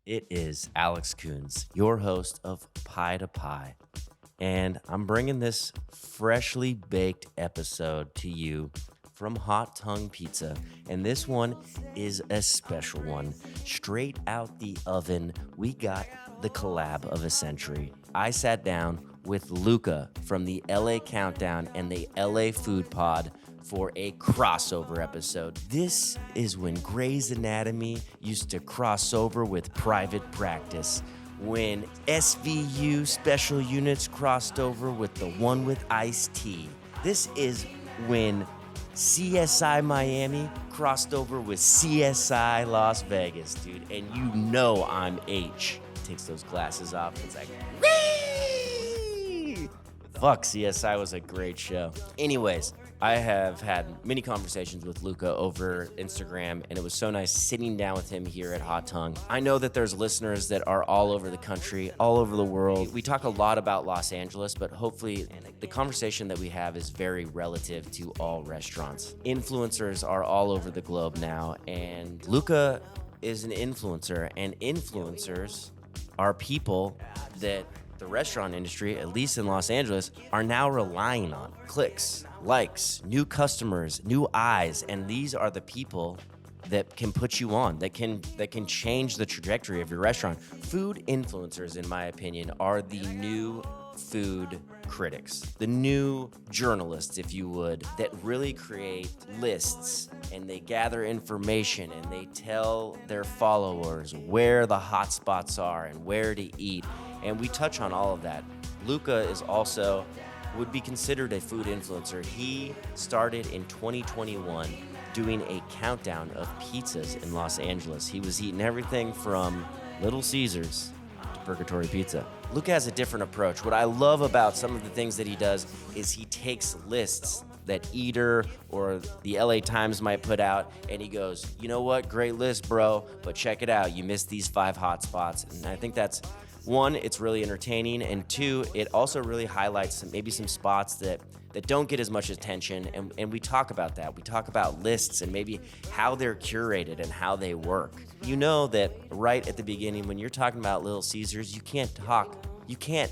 It is Alex Koons, your host of Pie to Pie, and I'm bringing this freshly baked episode to you from Hot Tongue Pizza, and this one is a special one. Straight out the oven, we got the collab of a century. I sat down with Luca from the LA Countdown and the LA Food Pod for a crossover episode. This is when Grey's Anatomy used to cross over with Private Practice, when SVU Special Units crossed over with the one with Ice-T. This is when CSI Miami crossed over with CSI Las Vegas, dude. And you know I'm H. Takes those glasses off. It's like, whee! Fuck, CSI was a great show. Anyways, I have had many conversations with Luca over Instagram, and it was so nice sitting down with him here at Hot Tongue. I know that there's listeners that are all over the country, all over the world. We talk a lot about Los Angeles, but hopefully the conversation that we have is very relative to all restaurants. Influencers are all over the globe now, and Luca is an influencer, and influencers are people that the restaurant industry, at least in Los Angeles, are now relying on. Clicks, likes, new customers, new eyes, and these are the people that can put you on, that can change the trajectory of your restaurant. Food influencers, in my opinion, are the new food critics, the new journalists, if you would, that really create lists and they gather information and they tell their followers where the hot spots are and where to eat. And we touch on all of that. Luca is also, would be considered a food influencer. He started in 2021 doing a countdown of pizzas in Los Angeles. He was eating everything from Little Caesars to Purgatory Pizza. Luca has a different approach. What I love about some of the things that he does is he takes lists that Eater or the LA Times might put out, and he goes, you know what, great list, bro, but check it out. You missed these 5 hot spots. And I think that's, one, it's really entertaining, and two, it also really highlights maybe some spots that don't get as much attention, and we talk about that. We talk about lists and maybe how they're curated and how they work. You know that right at the beginning when you're talking about Little Caesars, you can't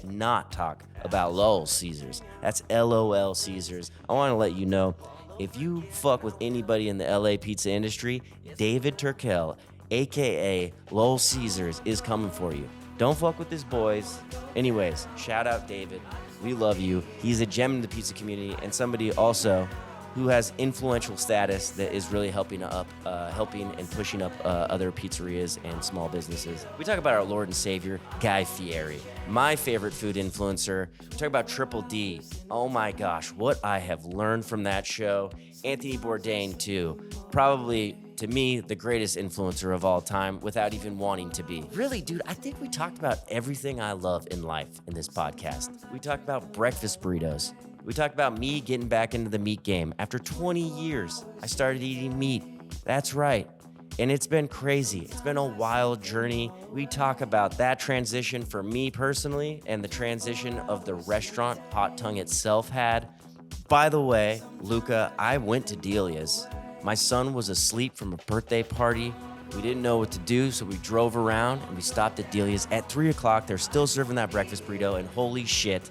not talk about Lowell Caesars. That's LOL Caesars. I want to let you know, if you fuck with anybody in the LA pizza industry, David Turkel, aka Lowell Caesars, is coming for you. Don't fuck with his boys. Anyways, shout out David. We love you. He's a gem in the pizza community and somebody also who has influential status that is really helping and pushing up other pizzerias and small businesses. We talk about our Lord and Savior, Guy Fieri, my favorite food influencer. We talk about Triple D. Oh my gosh, what I have learned from that show. Anthony Bourdain too. Probably, to me, the greatest influencer of all time without even wanting to be. Really, dude, I think we talked about everything I love in life in this podcast. We talked about breakfast burritos. We talked about me getting back into the meat game. After 20 years, I started eating meat. That's right. And it's been crazy. It's been a wild journey. We talk about that transition for me personally and the transition of the restaurant Hot Tongue itself had. By the way, Luca, I went to Delia's. My son was asleep from a birthday party. We didn't know what to do, so we drove around and we stopped at Delia's. At 3 o'clock, they're still serving that breakfast burrito, and holy shit,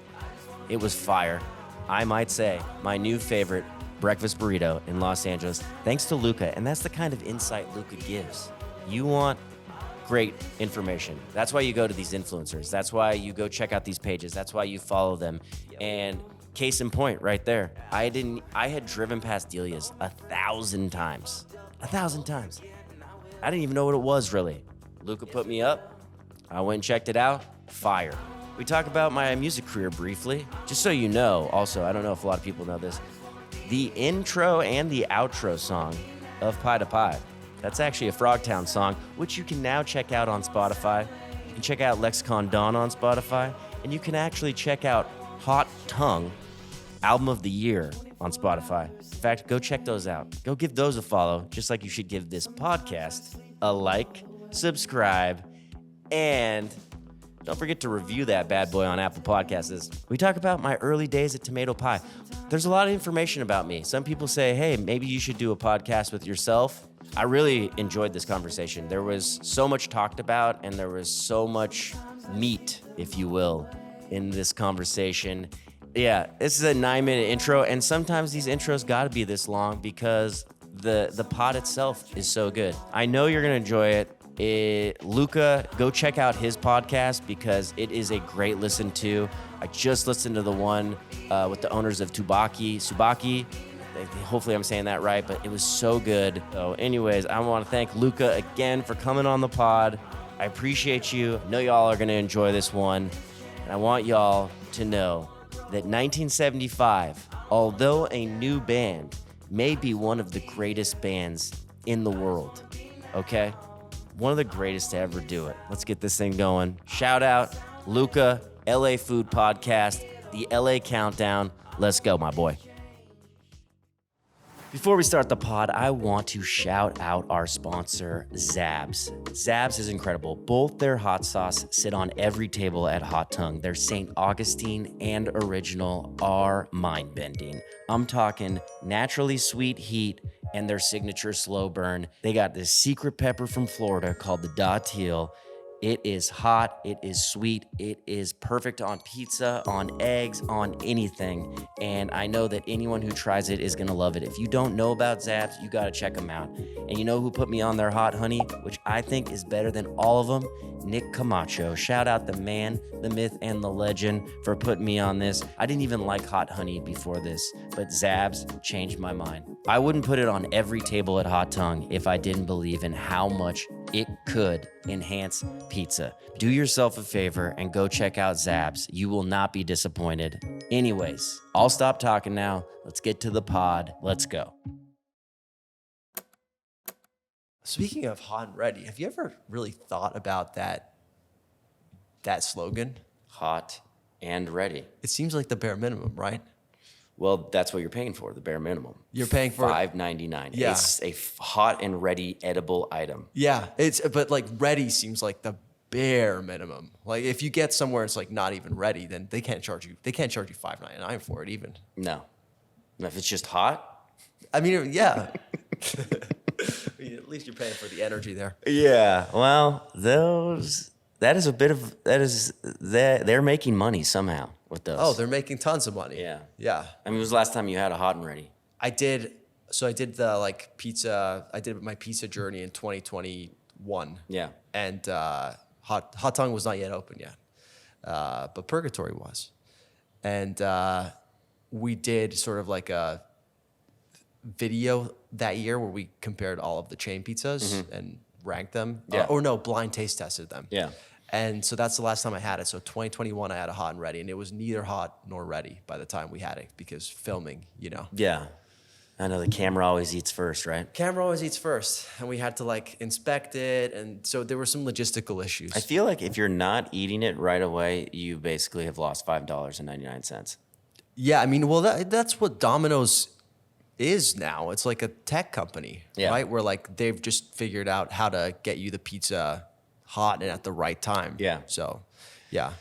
it was fire. I might say my new favorite breakfast burrito in Los Angeles, thanks to Luca, and that's the kind of insight Luca gives. You want great information. That's why you go to these influencers. That's why you go check out these pages. That's why you follow them. And case in point right there, I had driven past Delia's 1,000 times. 1,000 times. I didn't even know what it was really. Luca put me up. I went and checked it out. Fire. We talk about my music career briefly. Just so you know, also, I don't know if a lot of people know this, the intro and the outro song of Pie to Pie, that's actually a Frogtown song, which you can now check out on Spotify. You can check out Lexicon Dawn on Spotify, and you can actually check out Hot Tongue Album of the Year on Spotify. In fact, go check those out. Go give those a follow, just like you should give this podcast a like, subscribe, and don't forget to review that bad boy on Apple Podcasts. We talk about my early days at Tomato Pie. There's a lot of information about me. Some people say, hey, maybe you should do a podcast with yourself. I really enjoyed this conversation. There was so much talked about, and there was so much meat, if you will, in this conversation. Yeah, this is a 9-minute intro, and sometimes these intros gotta be this long because the pod itself is so good. I know you're gonna enjoy it. Luca, go check out his podcast because it is a great listen to. I just listened to the one with the owners of Subaki. Hopefully I'm saying that right, but it was so good. So anyways, I want to thank Luca again for coming on the pod. I appreciate you. I know y'all are going to enjoy this one. And I want y'all to know that 1975, although a new band, may be one of the greatest bands in the world. Okay? One of the greatest to ever do it. Let's get this thing going. Shout out, Luca, LA Food Podcast, the LA Countdown. Let's go, my boy. Before we start the pod, I want to shout out our sponsor, Zabs. Zabs is incredible. Both their hot sauce sit on every table at Hot Tongue. Their St. Augustine and original are mind-bending. I'm talking naturally sweet heat and their signature slow burn. They got this secret pepper from Florida called the Datil. It is hot, it is sweet, it is perfect on pizza, on eggs, on anything. And I know that anyone who tries it is gonna love it. If you don't know about Zabs, you gotta check them out. And you know who put me on their hot honey, which I think is better than all of them? Nick Camacho. Shout out the man, the myth, and the legend for putting me on this. I didn't even like hot honey before this, but Zabs changed my mind. I wouldn't put it on every table at Hot Tongue if I didn't believe in how much it could enhance pizza. Do yourself a favor and go check out Zabs. You will not be disappointed. Anyways, I'll stop talking now. Let's get to the pod. Let's go. Speaking of hot and ready, have you ever really thought about that slogan? Hot and ready. It seems like the bare minimum, right? Well, that's what you're paying for, the bare minimum. You're paying for $5.99. Yeah. It's a hot and ready edible item. Yeah, but like ready seems like the bare minimum. Like if you get somewhere it's like not even ready, then they can't charge you $5.99 for it even. No. If it's just hot? I mean, yeah. I mean, at least you're paying for the energy there. Yeah. Well, they're making money somehow with those. Oh, they're making tons of money. Yeah. Yeah. I mean, when was the last time you had a hot and ready? I did the pizza. I did my pizza journey in 2021. Yeah. And Hot Tongue was not yet open yet, but Purgatory was, and we did sort of like a video that year where we compared all of the chain pizzas and ranked them. Yeah. Or no, blind taste tested them. Yeah. And so that's the last time I had it. So 2021, I had a hot and ready, and it was neither hot nor ready by the time we had it because filming, you know. Yeah. I know the camera always eats first, right? Camera always eats first, and we had to like inspect it, and so there were some logistical issues. I feel like if you're not eating it right away, you basically have lost $5.99. Yeah, I mean, well, that's what Domino's is now. It's like a tech company, right? Where like they've just figured out how to get you the pizza hot and at the right time. Yeah. So, yeah.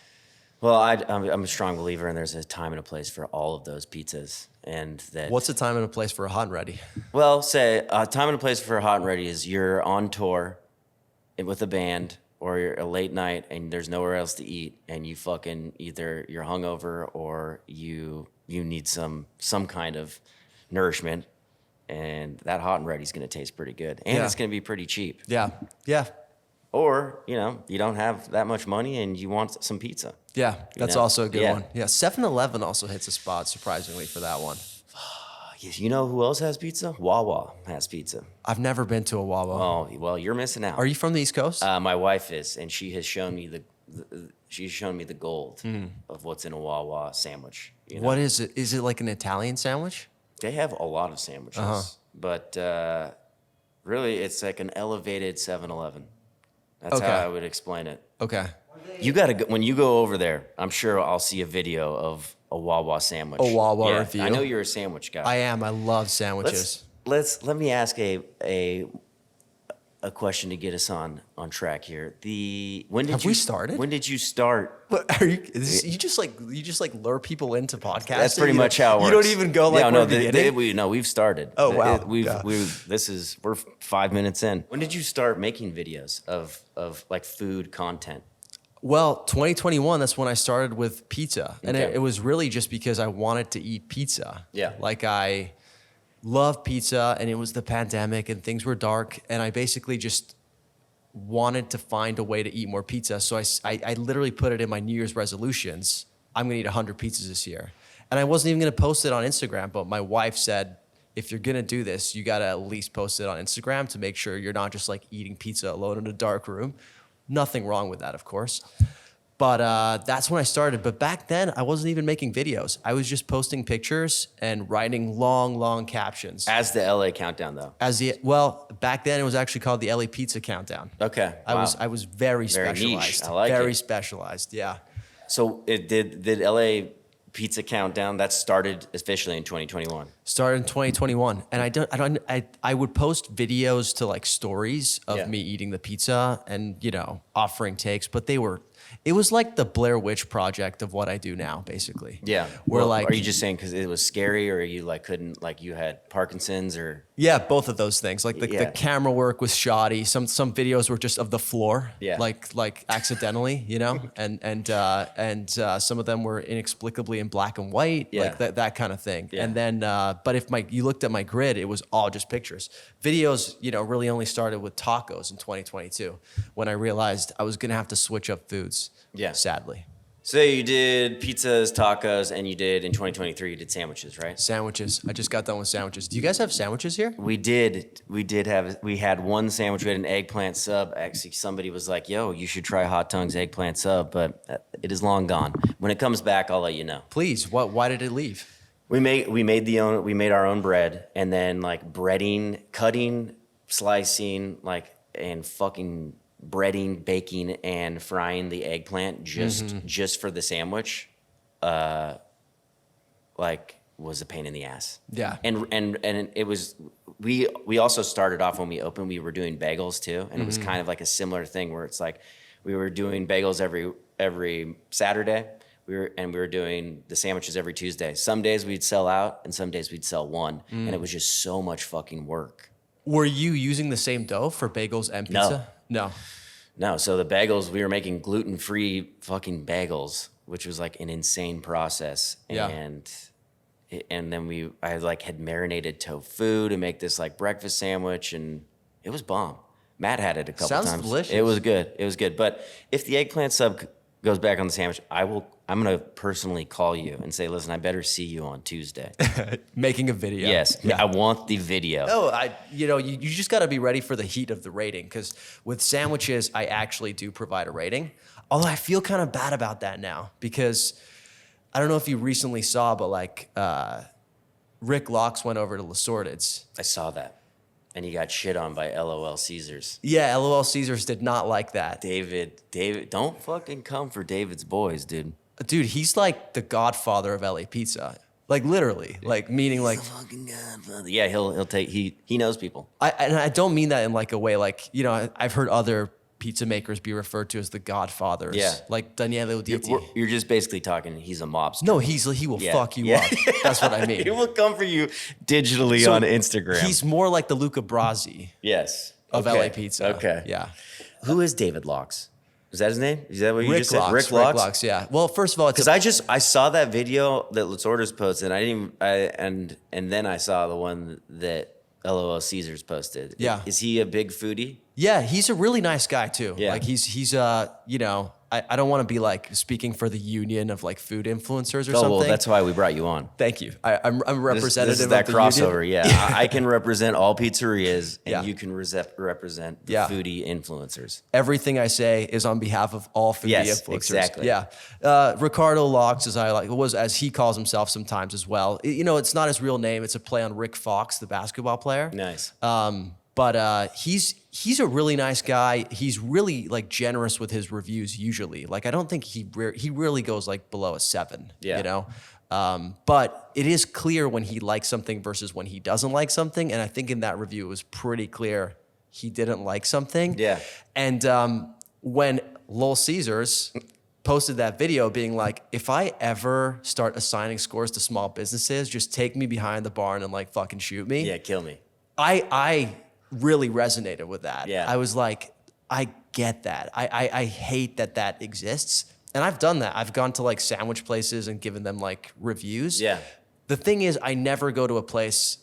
Well, I'm a strong believer, and there's a time and a place for all of those pizzas. And that. What's the time and a place for a hot and ready? Well, say a time and a place for a hot and ready is you're on tour with a band, or you're a late night and there's nowhere else to eat, and you fucking either you're hungover or you need some kind of nourishment, and that hot and ready is going to taste pretty good, and it's going to be pretty cheap. Yeah. Yeah. Or, you don't have that much money and you want some pizza. Yeah, that's also a good one. Yeah, 7-Eleven also hits a spot, surprisingly, for that one. You know who else has pizza? Wawa has pizza. I've never been to a Wawa. Oh, well, you're missing out. Are you from the East Coast? My wife is, and she has shown me the gold of what's in a Wawa sandwich. What is it? Is it like an Italian sandwich? They have a lot of sandwiches, but really it's like an elevated 7-Eleven. That's how I would explain it. Okay. You gotta go, when you go over there, I'm sure I'll see a video of a Wawa sandwich. A Wawa review. I know you're a sandwich guy. I am. I love sandwiches. Let me ask a a question to get us on track here. When did Have we started? When did you start? What, you just like lure people into podcasting? That's pretty much how it works. You don't even go like we're beginning? We've started. Oh wow. We're 5 minutes in. When did you start making videos of like food content? Well, 2021, that's when I started with pizza. And Okay. it was really just because I wanted to eat pizza. Yeah. Like I love pizza, and it was the pandemic and things were dark, and I basically just wanted to find a way to eat more pizza. So I literally put it in my New Year's resolutions. I'm gonna eat 100 pizzas this year. And I wasn't even gonna post it on Instagram, but my wife said, if you're gonna do this, you gotta at least post it on Instagram to make sure you're not just like eating pizza alone in a dark room. Nothing wrong with that, of course. But that's when I started. But back then, I wasn't even making videos. I was just posting pictures and writing long captions. As the LA countdown, though. Back then it was actually called the LA Pizza Countdown. Okay. I was very specialized. Niche. I like very it. specialized. Yeah. So it did LA Pizza Countdown that started officially in 2021. Started in 2021, and I would post videos to like stories of me eating the pizza and offering takes, but it was like the Blair Witch Project of what I do now, basically. Yeah. Where are you just saying because it was scary, or you like couldn't, like you had Parkinson's, or? Yeah, both of those things. Like the camera work was shoddy. Some videos were just of the floor, like accidentally, and some of them were inexplicably in black and white, like that kind of thing. Yeah. And then, but if you looked at my grid, it was all just pictures. Videos, really only started with tacos in 2022 when I realized I was gonna have to switch up foods. Yeah. Sadly. So you did pizzas, tacos, and you did in 2023. You did sandwiches, right? Sandwiches. I just got done with sandwiches. Do you guys have sandwiches here? We did. We had one sandwich. We had an eggplant sub. Actually, somebody was like, "Yo, you should try Hot Tongue's eggplant sub," but it is long gone. When it comes back, I'll let you know. Please. Why did it leave? We made our own bread, and then like breading, cutting, slicing, like, and fucking breading, baking, and frying the eggplant just for the sandwich, like was a pain in the ass. Yeah. And it was, we also started off when we opened, we were doing bagels too, and it was kind of like a similar thing where it's like we were doing bagels every Saturday. We were doing the sandwiches every Tuesday. Some days we'd sell out, and some days we'd sell one, and it was just so much fucking work. Were you using the same dough for bagels and pizza? No. So the bagels, we were making gluten-free fucking bagels, which was like an insane process. Yeah. And then I had marinated tofu to make this like breakfast sandwich, and it was bomb. Matt had it a couple times. Sounds delicious. It was good. But if the eggplant sub goes back on the sandwich, I'm gonna personally call you and say, listen, I better see you on Tuesday. Making a video. Yes, I want the video. No, you just got to be ready for the heat of the rating, because with sandwiches, I actually do provide a rating. Although I feel kind of bad about that now, because I don't know if you recently saw, but like Rick Locks went over to La Sorted's. I saw that. And he got shit on by LOL Caesars. Yeah, LOL Caesars did not like that. David, don't fucking come for David's boys, dude. Dude, he's like the godfather of LA pizza. Like literally, like meaning like the fucking godfather. Yeah, he'll take, he knows people. And I don't mean that in like a way like, I've heard other pizza makers be referred to as the godfathers. Yeah. Like Daniele Uditi. You're just basically talking, he's a mobster. No, he will fuck you up. That's what I mean. He will come for you digitally on Instagram. He's more like the Luca Brasi yes. of LA Pizza. Okay. Yeah. Who is David Locks? Is that his name? Is that what you just said? Rick Locks, yeah. Well, first of all, because I saw that video that Let's Orders posted, and then I saw the one that LOL Caesars posted. Yeah. Is he a big foodie? Yeah, he's a really nice guy too. Yeah. Like he's I don't want to be like speaking for the union of like food influencers or something. Well, that's why we brought you on. Thank you. I'm a representative this is that of the crossover, union. yeah. I can represent all pizzerias, and you can represent the Yeah. foodie influencers. Everything I say is on behalf of all foodie influencers. Exactly. Yeah. Ricardo Locks, as he calls himself sometimes as well. It's not his real name. It's a play on Rick Fox, the basketball player. Nice. But he's a really nice guy. He's really like generous with his reviews usually. Like I don't think he really goes like below a 7. Yeah. But it is clear when he likes something versus when he doesn't like something. And I think in that review it was pretty clear he didn't like something. Yeah. And when Lil Caesars posted that video being like, if I ever start assigning scores to small businesses, just take me behind the barn and like fucking shoot me. Yeah, kill me. I really resonated with that. Yeah. I was like, I get that. I hate that exists. And I've done that. I've gone to like sandwich places and given them like reviews. Yeah. The thing is, I never go to a place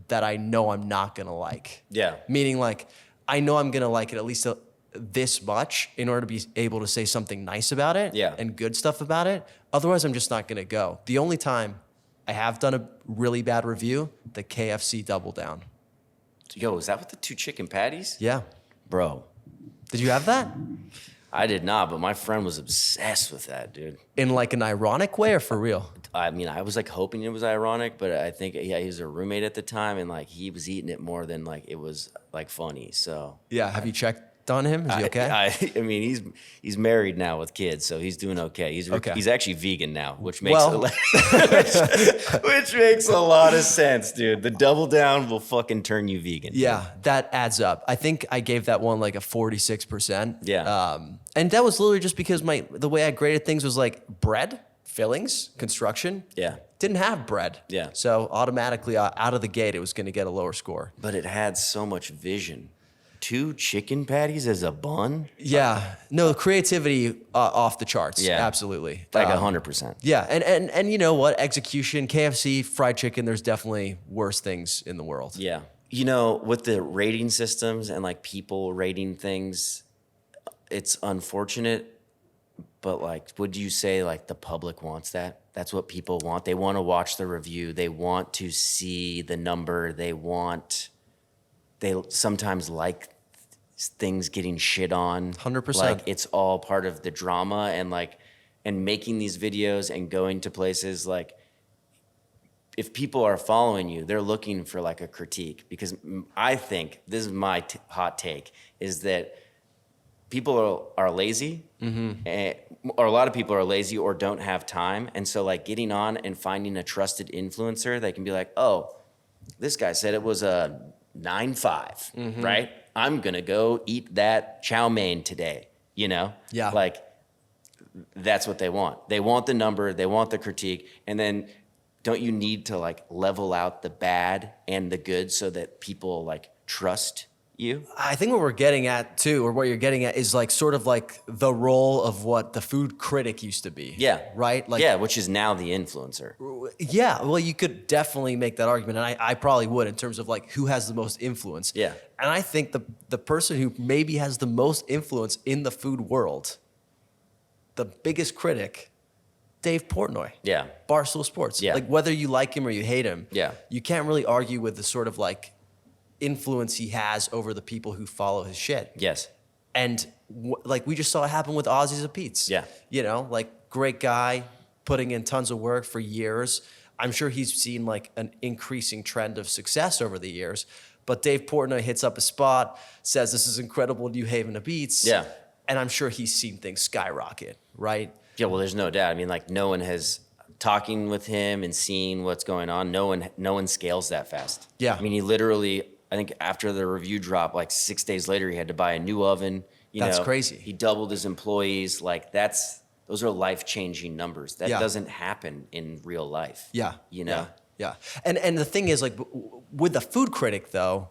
that I know I'm not gonna like. Yeah. Meaning like, I know I'm gonna like it at least this much in order to be able to say something nice about it. Yeah. And good stuff about it. Otherwise, I'm just not gonna go. The only time I have done a really bad review, the KFC Double Down. Yo, is that with the 2 chicken patties? Yeah. Bro. Did you have that? I did not, but my friend was obsessed with that, dude. In like an ironic way or for real? I mean, I was like hoping it was ironic, but I think, yeah, he was a roommate at the time, and like he was eating it more than like it was like funny. So Yeah. Have you checked on him? Is he okay? I mean, he's married now with kids, so he's doing okay. He's actually vegan now, which makes which makes a lot of sense, dude. The Double Down will fucking turn you vegan. Yeah, that adds up. I think I gave that one like a 46%. Yeah. And that was literally just because the way I graded things was like bread, fillings, construction. Yeah. Didn't have bread. Yeah. So automatically out of the gate, it was going to get a lower score. But it had so much vision. 2 chicken patties as a bun? Yeah. No, creativity off the charts. Yeah. Absolutely. Like 100%. Yeah. And you know what? Execution, KFC, fried chicken, there's definitely worse things in the world. Yeah. You know, with the rating systems and like people rating things, it's unfortunate, but like, would you say like the public wants that? That's what people want. They want to watch the review. They want to see the number. They sometimes like things getting shit on. 100%. Like it's all part of the drama and making these videos and going to places like, if people are following you, they're looking for like a critique, because I think this is my hot take is that people are lazy, or a lot of people are lazy or don't have time. And so like getting on and finding a trusted influencer, they can be like, oh, this guy said it was a 9.5, right? I'm gonna go eat that chow mein today, you know? Yeah. Like that's what they want. They want the number, they want the critique, and then don't you need to like level out the bad and the good so that people like trust you? I think what we're getting at too, or what you're getting at, is like sort of like the role of what the food critic used to be. Yeah. Right? Like, yeah, which is now the influencer. Yeah, well, you could definitely make that argument, and I probably would, in terms of like who has the most influence. Yeah. And I think the person who maybe has the most influence in the food world, the biggest critic, Dave Portnoy. Yeah. Barstool Sports. Yeah. Like whether you like him or you hate him, Yeah. you can't really argue with the sort of like influence he has over the people who follow his shit. Yes. And like we just saw it happen with Ozzy's of Pete's. Yeah. You know, like great guy, putting in tons of work for years. I'm sure he's seen like an increasing trend of success over the years. But Dave Portnoy hits up a spot, says this is incredible New Haven of Beats. Yeah. And I'm sure he's seen things skyrocket, right? Yeah, well, there's no doubt. I mean, like no one has talking with him and seeing what's going on. No one scales that fast. Yeah. I mean, he literally, I think after the review dropped, like 6 days later, he had to buy a new oven. That's crazy. He doubled his employees. Like those are life-changing numbers. That doesn't happen in real life. Yeah. You know? Yeah. And the thing is, like, with the food critic, though,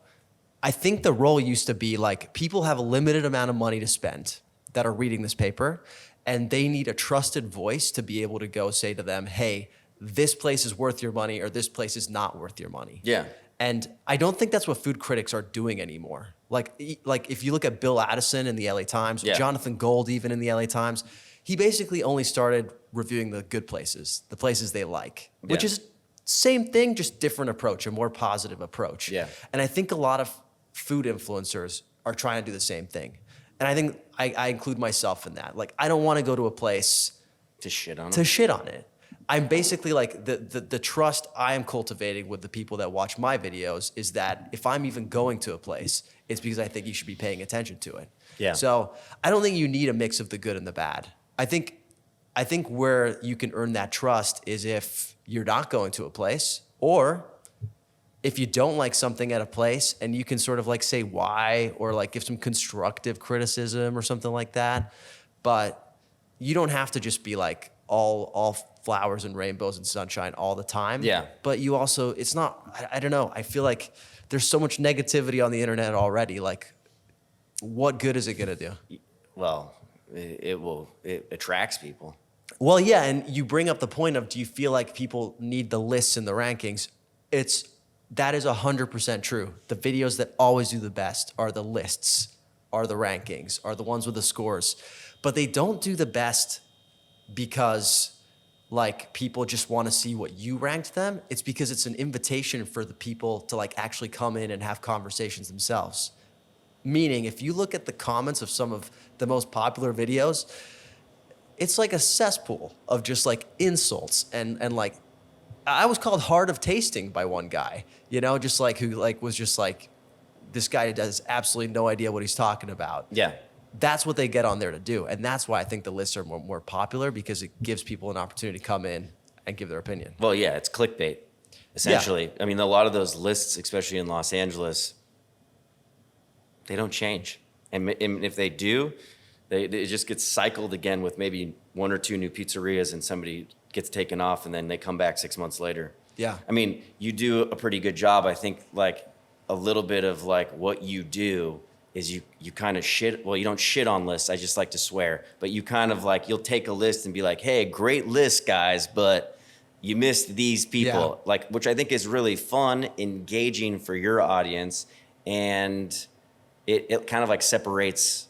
I think the role used to be like people have a limited amount of money to spend that are reading this paper, and they need a trusted voice to be able to go say to them, hey, this place is worth your money or this place is not worth your money. Yeah. And I don't think that's what food critics are doing anymore. Like if you look at Bill Addison in the LA Times, or Jonathan Gold even in the LA Times, he basically only started reviewing the good places, the places they like, which is same thing, just different approach, a more positive approach. Yeah. And I think a lot of food influencers are trying to do the same thing. And I think I include myself in that. Like, I don't want to go to a place To shit on to him. shit on it. I'm basically like the trust I am cultivating with the people that watch my videos is that if I'm even going to a place, it's because I think you should be paying attention to it. Yeah. So I don't think you need a mix of the good and the bad. I think where you can earn that trust is if you're not going to a place, or if you don't like something at a place, and you can sort of like say why, or like give some constructive criticism or something like that. But you don't have to just be like all flowers and rainbows and sunshine all the time. Yeah. But you also, it's not, I don't know. I feel like there's so much negativity on the internet already. Like, what good is it going to do? Well, it attracts people. Well, yeah, and you bring up the point of, do you feel like people need the lists and the rankings? That is 100% true. The videos that always do the best are the lists, are the rankings, are the ones with the scores. But they don't do the best because like people just want to see what you ranked them. It's because it's an invitation for the people to like actually come in and have conversations themselves. Meaning, if you look at the comments of some of the most popular videos, it's like a cesspool of just like insults and like, I was called hard of tasting by one guy, just like who like was just like, this guy has absolutely no idea what he's talking about. Yeah. That's what they get on there to do. And that's why I think the lists are more popular, because it gives people an opportunity to come in and give their opinion. Well, yeah, it's clickbait, essentially. Yeah. I mean, a lot of those lists, especially in Los Angeles, they don't change. And if they do, it just gets cycled again with maybe one or two new pizzerias, and somebody gets taken off, and then they come back 6 months later. Yeah. I mean, you do a pretty good job. I think like a little bit of like what you do is you kind of shit. Well, you don't shit on lists. I just like to swear. But you kind of like, you'll take a list and be like, hey, great list, guys, but you missed these people. Yeah. Like, which I think is really fun, engaging for your audience. And it kind of like separates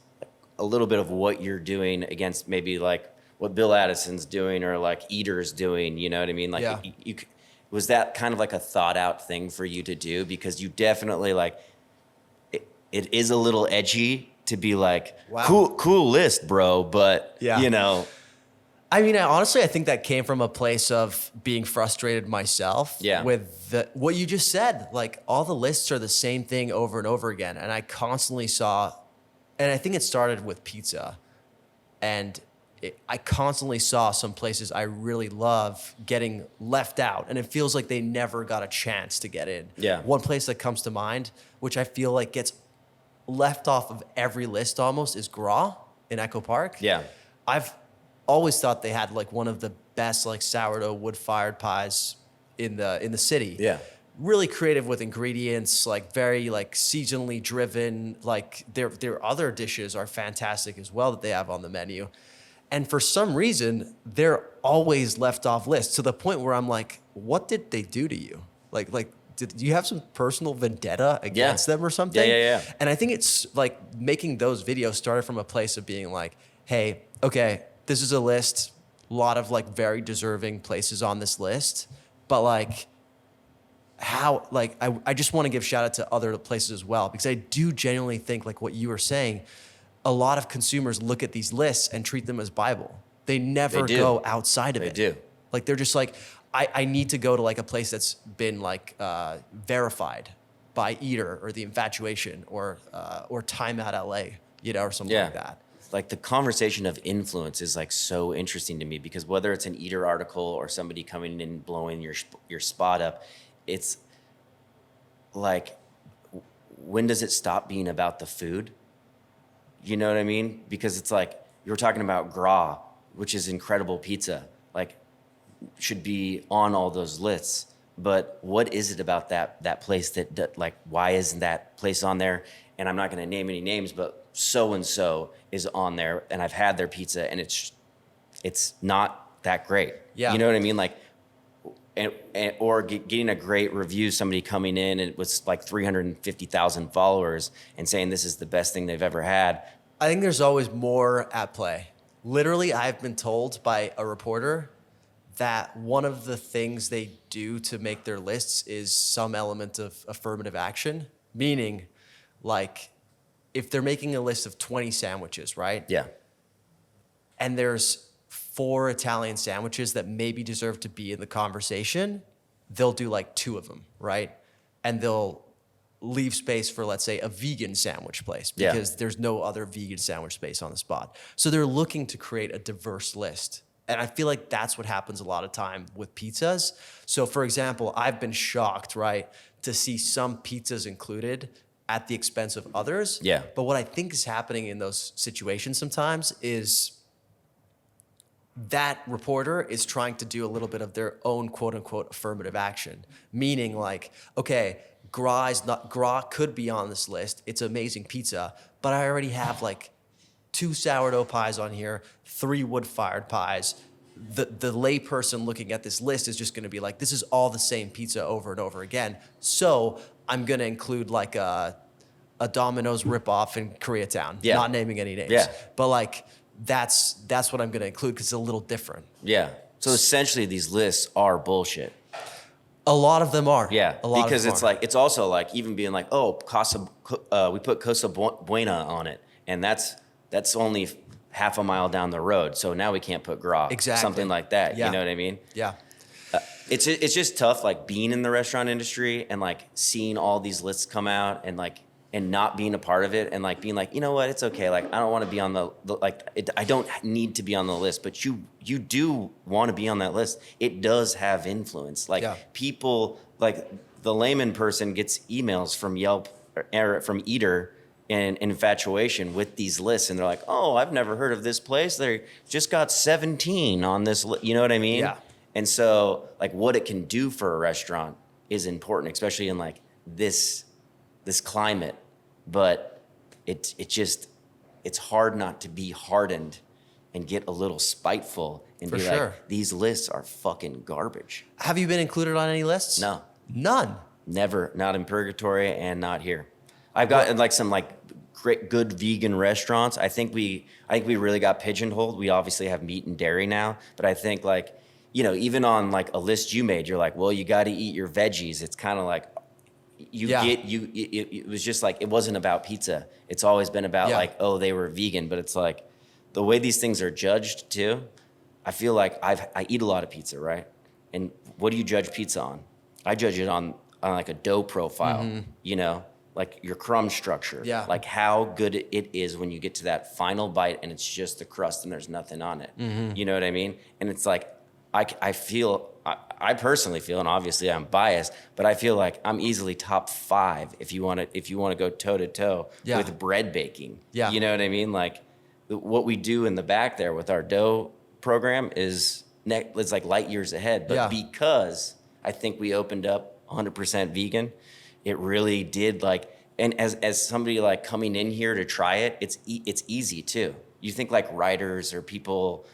a little bit of what you're doing against maybe like what Bill Addison's doing or like Eater's doing, you know what I mean? Like, yeah. Was that kind of like a thought out thing for you to do? Because you definitely like, it is a little edgy to be like, wow, cool list, bro. But, yeah. I mean, I think that came from a place of being frustrated myself with what you just said. Like, all the lists are the same thing over and over again. And I constantly saw, and I think it started with pizza. And I constantly saw some places I really love getting left out. And it feels like they never got a chance to get in. Yeah. One place that comes to mind, which I feel like gets left off of every list almost, is Gras in Echo Park. Yeah. I've always thought they had like one of the best like sourdough wood-fired pies in the city. Yeah. Really creative with ingredients, like very like seasonally driven. Like their other dishes are fantastic as well that they have on the menu. And for some reason, they're always left off lists, to the point where I'm like, what did they do to you? Like did you have some personal vendetta against them or something? Yeah. And I think it's like making those videos started from a place of being like, hey, okay, this is a list, a lot of like very deserving places on this list, but like how, like, I just want to give shout out to other places as well, because I do genuinely think, like what you were saying, a lot of consumers look at these lists and treat them as Bible. They never go outside of it. They do. Like, they're just like, I need to go to like a place that's been like verified by Eater or The Infatuation or Time Out LA, or something like that. Like, the conversation of influence is like so interesting to me, because whether it's an Eater article or somebody coming in and blowing your spot up, it's like, when does it stop being about the food? You know what I mean? Because it's like, you were talking about Gras, which is incredible pizza, like should be on all those lists. But what is it about that place that like, why isn't that place on there? And I'm not going to name any names, but so-and-so is on there, and I've had their pizza, and it's not that great. Yeah. You know what I mean? Like, or getting a great review, somebody coming in and with like 350,000 followers and saying this is the best thing they've ever had. I think there's always more at play. Literally, I've been told by a reporter that one of the things they do to make their lists is some element of affirmative action, meaning like if they're making a list of 20 sandwiches, right? Yeah. And there's 4 Italian sandwiches that maybe deserve to be in the conversation, they'll do like 2 of them, right? And they'll leave space for, let's say, a vegan sandwich place, because there's no other vegan sandwich space on the spot. So they're looking to create a diverse list. And I feel like that's what happens a lot of time with pizzas. So for example, I've been shocked, right, to see some pizzas included at the expense of others. Yeah. But what I think is happening in those situations sometimes is that reporter is trying to do a little bit of their own quote unquote affirmative action, meaning like, okay, gras could be on this list. It's amazing pizza, but I already have like 2 sourdough pies on here, 3 wood-fired pies. The layperson looking at this list is just going to be like, this is all the same pizza over and over again. So I'm going to include like a Domino's ripoff in Koreatown, not naming any names. Yeah. But like, that's what I'm going to include because it's a little different. Yeah. So essentially, these lists are bullshit. A lot of them are. Yeah. A lot Because of them it's are. like, it's also like even being like, oh, we put Cosa Buena on it. And that's only half a mile down the road. So now we can't put gras. Exactly. Something like that. Yeah. You know what I mean? Yeah. It's just tough, like being in the restaurant industry and like seeing all these lists come out and like, and not being a part of it and like being like, you know what, it's okay. Like, I don't want to be on I don't need to be on the list, but you do want to be on that list. It does have influence. Like people, like the layman person gets emails from Yelp or from Eater and infatuation with these lists. And they're like, oh, I've never heard of this place. They just got 17 on this list. You know what I mean? Yeah. And so like what it can do for a restaurant is important, especially in like this climate. But it's hard not to be hardened and get a little spiteful and For be sure. like, these lists are fucking garbage. Have you been included on any lists? No, None. never. Not in Purgatory and not here. I've got like some like great, good vegan restaurants. I think we really got pigeonholed. We obviously have meat and dairy now, but I think like, you know, even on like a list you made, you're like, well, you got to eat your veggies. It's kind of like, it was just like, it wasn't about pizza. It's always been about like, oh, they were vegan, but it's like the way these things are judged too. I feel like I eat a lot of pizza, right? And what do you judge pizza on? I judge it on like a dough profile, you know, like your crumb structure, like how good it is when you get to that final bite and it's just the crust and there's nothing on it. You know what I mean? And it's like, I personally feel, and obviously I'm biased, but I feel like I'm easily top 5 if you want to go toe to toe with bread baking. Yeah. You know what I mean? Like what we do in the back there with our dough program is it's like light years ahead. But because I think we opened up 100% vegan, it really did like, and as somebody like coming in here to try it, it's easy too. You think like writers or people.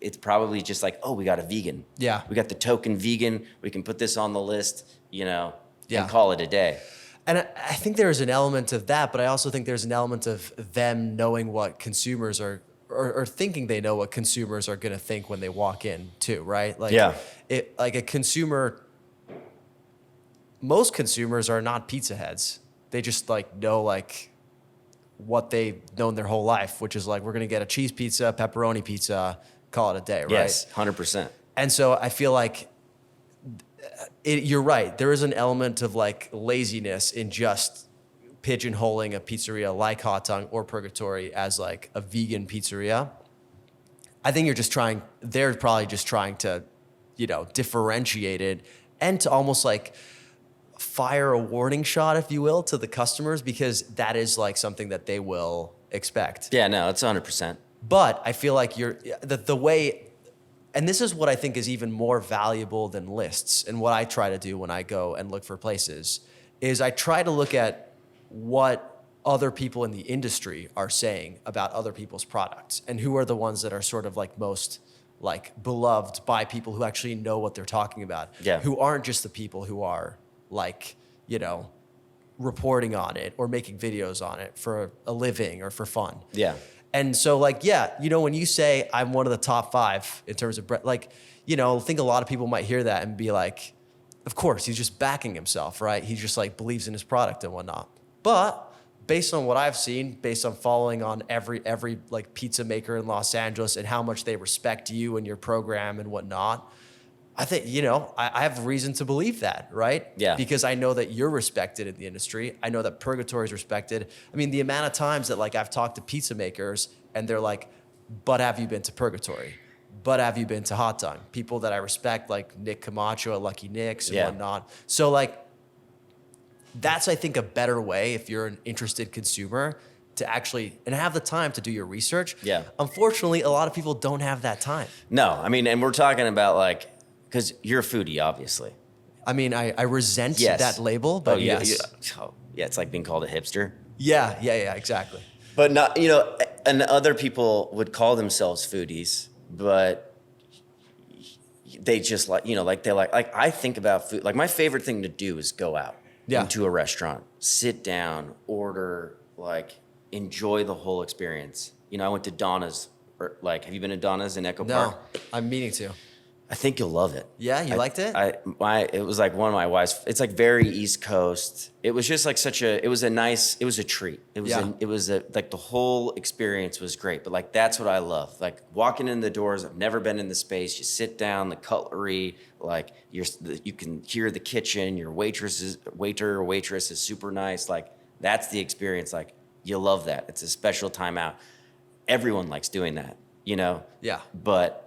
It's probably just like, oh, we got a vegan. Yeah. We got the token vegan. We can put this on the list, you know, and call it a day. And I think there's an element of that, but I also think there's an element of them knowing what consumers are, or thinking they know what consumers are going to think when they walk in too, right? Like, like a consumer, most consumers are not pizza heads. They just like know like what they've known their whole life, which is like, we're going to get a cheese pizza, pepperoni pizza, call it a day, right? Yes, 100%. And so I feel like you're right. There is an element of like laziness in just pigeonholing a pizzeria like Hot Tongue or Purgatory as like a vegan pizzeria. I think they're probably just trying to, you know, differentiate it and to almost like fire a warning shot, if you will, to the customers, because that is like something that they will expect. Yeah, no, it's 100%. But I feel like the way, and this is what I think is even more valuable than lists, and what I try to do when I go and look for places, is I try to look at what other people in the industry are saying about other people's products, and who are the ones that are sort of like most like beloved by people who actually know what they're talking about, who aren't just the people who are like, you know, reporting on it or making videos on it for a living or for fun. Yeah. And so like, you know, when you say I'm one of the top 5 in terms of bread, like, you know, I think a lot of people might hear that and be like, of course, he's just backing himself, right? He just like believes in his product and whatnot. But based on what I've seen, based on following on every like pizza maker in Los Angeles and how much they respect you and your program and whatnot, I think, you know, I have reason to believe that, right? Yeah. Because I know that you're respected in the industry. I know that Purgatory is respected. I mean, the amount of times that like I've talked to pizza makers and they're like, but have you been to Purgatory? But have you been to Hot Tongue? People that I respect, like Nick Camacho at Lucky Nick's and whatnot. So like, that's, I think, a better way if you're an interested consumer to actually and have the time to do your research. Yeah. Unfortunately, a lot of people don't have that time. No, I mean, and we're talking about like, because you're a foodie, obviously. I mean, I resent Yes. that label, but yes. Yeah, it's like being called a hipster. Yeah, exactly. But not, and other people would call themselves foodies, but they just like, I think about food. Like my favorite thing to do is go out into a restaurant, sit down, order, like enjoy the whole experience. I went to Donna's, have you been to Donna's in Echo Park? No, I'm meaning to. I think you'll love it. Yeah, you liked it? It was like one of my wife's. It's like very East Coast. It was just like it was a treat. Like the whole experience was great. But like that's what I love. Like walking in the doors. I've never been in the space. You sit down, the cutlery, like you can hear the kitchen. Your waiter or waitress is super nice. Like that's the experience. Like you love that. It's a special time out. Everyone likes doing that. Yeah. But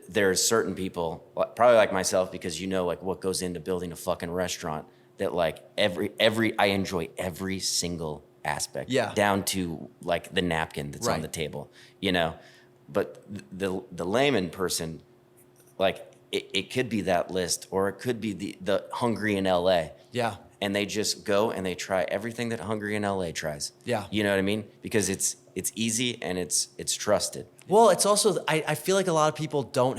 there's certain people, probably like myself, because like what goes into building a fucking restaurant, that like I enjoy every single aspect, down to like the napkin that's on the table, But the layman person, like it could be that list, or it could be the Hungry in LA. Yeah. And they just go and they try everything that Hungry in LA tries. Yeah. You know what I mean? Because it's easy and it's trusted. Well, it's also, I feel like a lot of people don't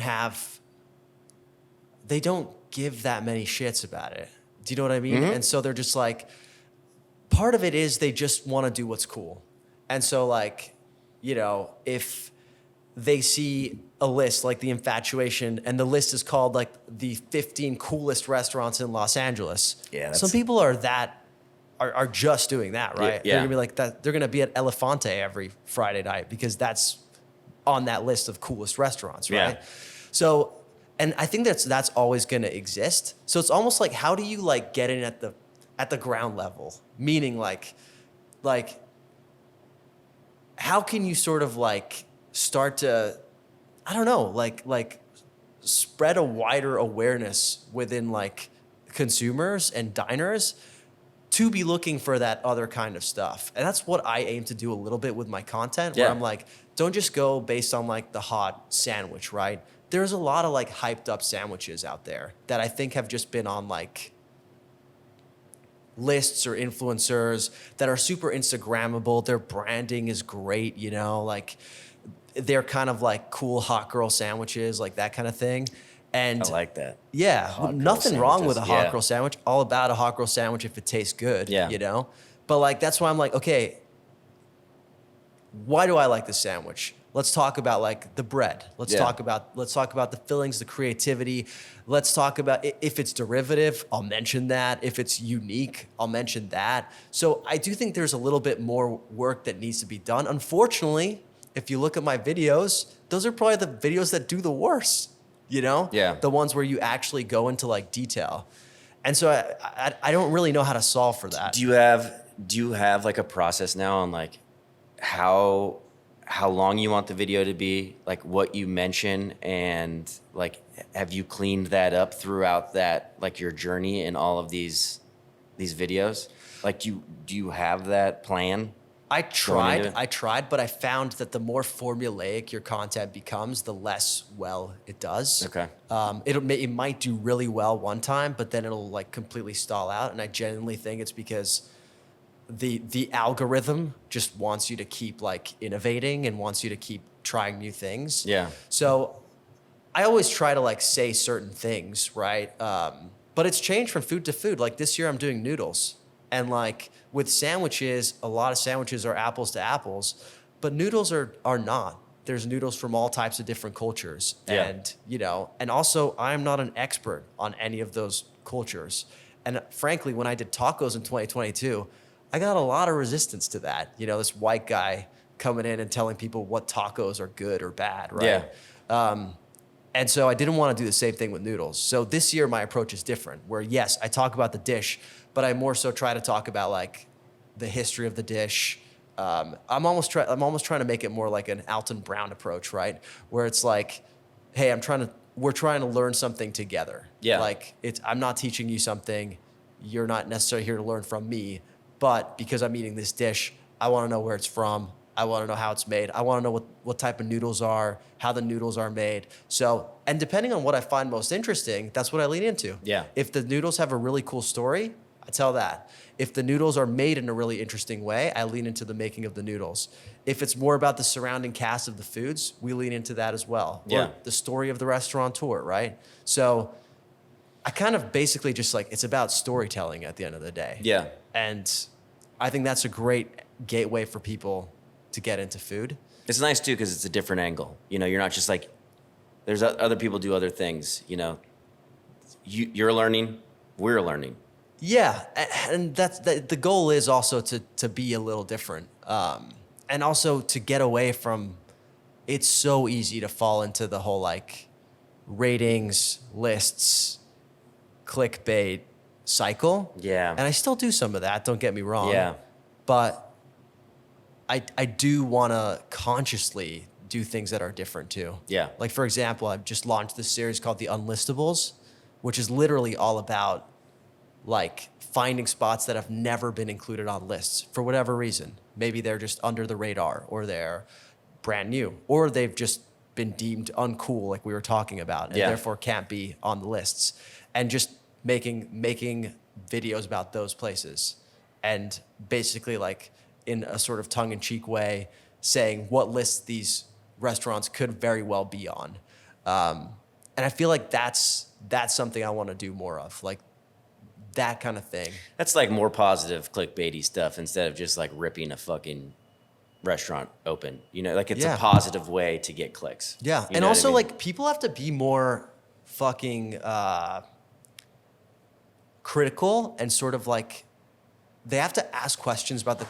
give that many shits about it. Do you know what I mean? Mm-hmm. And so they're just like, part of it is they just want to do what's cool. And so like, if they see a list like the Infatuation, and the list is called like the 15 coolest restaurants in Los Angeles. Yeah. Some people are just doing that, right? Yeah. They're gonna be like that. They're gonna be at Elefante every Friday night because that's on that list of coolest restaurants, right? Yeah. So, and I think that's always gonna exist. So it's almost like, how do you like get in at the ground level? Meaning like how can you sort of like start to, I don't know, like spread a wider awareness within like consumers and diners to be looking for that other kind of stuff. And that's what I aim to do a little bit with my content, where I'm like, don't just go based on like the hot sandwich, right? There's a lot of like hyped up sandwiches out there that I think have just been on like lists or influencers that are super Instagrammable. Their branding is great, like they're kind of like cool hot girl sandwiches, like that kind of thing. And I like that. Yeah, nothing wrong with a hot girl sandwich. All about a hot girl sandwich if it tastes good, But like that's why I'm like, okay, why do I like this sandwich? Let's talk about like the bread. Let's talk about the fillings, the creativity. Let's talk about if it's derivative, I'll mention that. If it's unique, I'll mention that. So I do think there's a little bit more work that needs to be done. Unfortunately, if you look at my videos, those are probably the videos that do the worst. The ones where you actually go into like detail. And so I don't really know how to solve for that. Do you have like a process now on like how long you want the video to be, like what you mention, and like have you cleaned that up throughout that, like your journey in all of these videos? Like do you have that plan? I tried, but I found that the more formulaic your content becomes, the less well it does. Okay. It might do really well one time, but then it'll like completely stall out. And I genuinely think it's because the algorithm just wants you to keep like innovating and wants you to keep trying new things. Yeah. So I always try to like say certain things, right? But it's changed from food to food. Like this year I'm doing noodles. And like with sandwiches, a lot of sandwiches are apples to apples, but noodles are not. There's noodles from all types of different cultures. Yeah. And, and also I'm not an expert on any of those cultures. And frankly, when I did tacos in 2022, I got a lot of resistance to that. This white guy coming in and telling people what tacos are good or bad, right? Yeah. And so I didn't want to do the same thing with noodles. So this year my approach is different, where yes, I talk about the dish, but I more so try to talk about like the history of the dish. I'm almost trying to make it more like an Alton Brown approach, right? Where it's like, hey, we're trying to learn something together. Yeah. Like I'm not teaching you something, you're not necessarily here to learn from me, but because I'm eating this dish, I want to know where it's from. I want to know how it's made. I want to know what type of noodles are, how the noodles are made. So, and depending on what I find most interesting, that's what I lean into. Yeah. If the noodles have a really cool story, I tell that. If the noodles are made in a really interesting way, I lean into the making of the noodles. If it's more about the surrounding cast of the foods, we lean into that as well. Yeah. Or the story of the restaurateur, right? So I kind of basically just like, it's about storytelling at the end of the day. Yeah. And I think that's a great gateway for people to get into food. It's nice too because it's a different angle. You know, you're not just like, there's other people do other things. You know, you're learning, we're learning. Yeah, and that's the goal is also to be a little different, and also to get away from. It's so easy to fall into the whole like ratings, lists, clickbait cycle. Yeah. And I still do some of that. Don't get me wrong. Yeah. But I do want to consciously do things that are different too. Yeah. Like for example, I've just launched this series called The Unlistables, which is literally all about like finding spots that have never been included on lists for whatever reason. Maybe they're just under the radar, or they're brand new, or they've just been deemed uncool, like we were talking about, and therefore can't be on the lists. And just making videos about those places, and basically like in a sort of tongue-in-cheek way saying what lists these restaurants could very well be on. And I feel like that's something I want to do more of, like that kind of thing. That's like more positive clickbaity stuff instead of just like ripping a fucking restaurant open. You know, like it's a positive way to get clicks. Yeah. You and know also what I mean? like people have to be more fucking critical, and sort of like they have to ask questions about the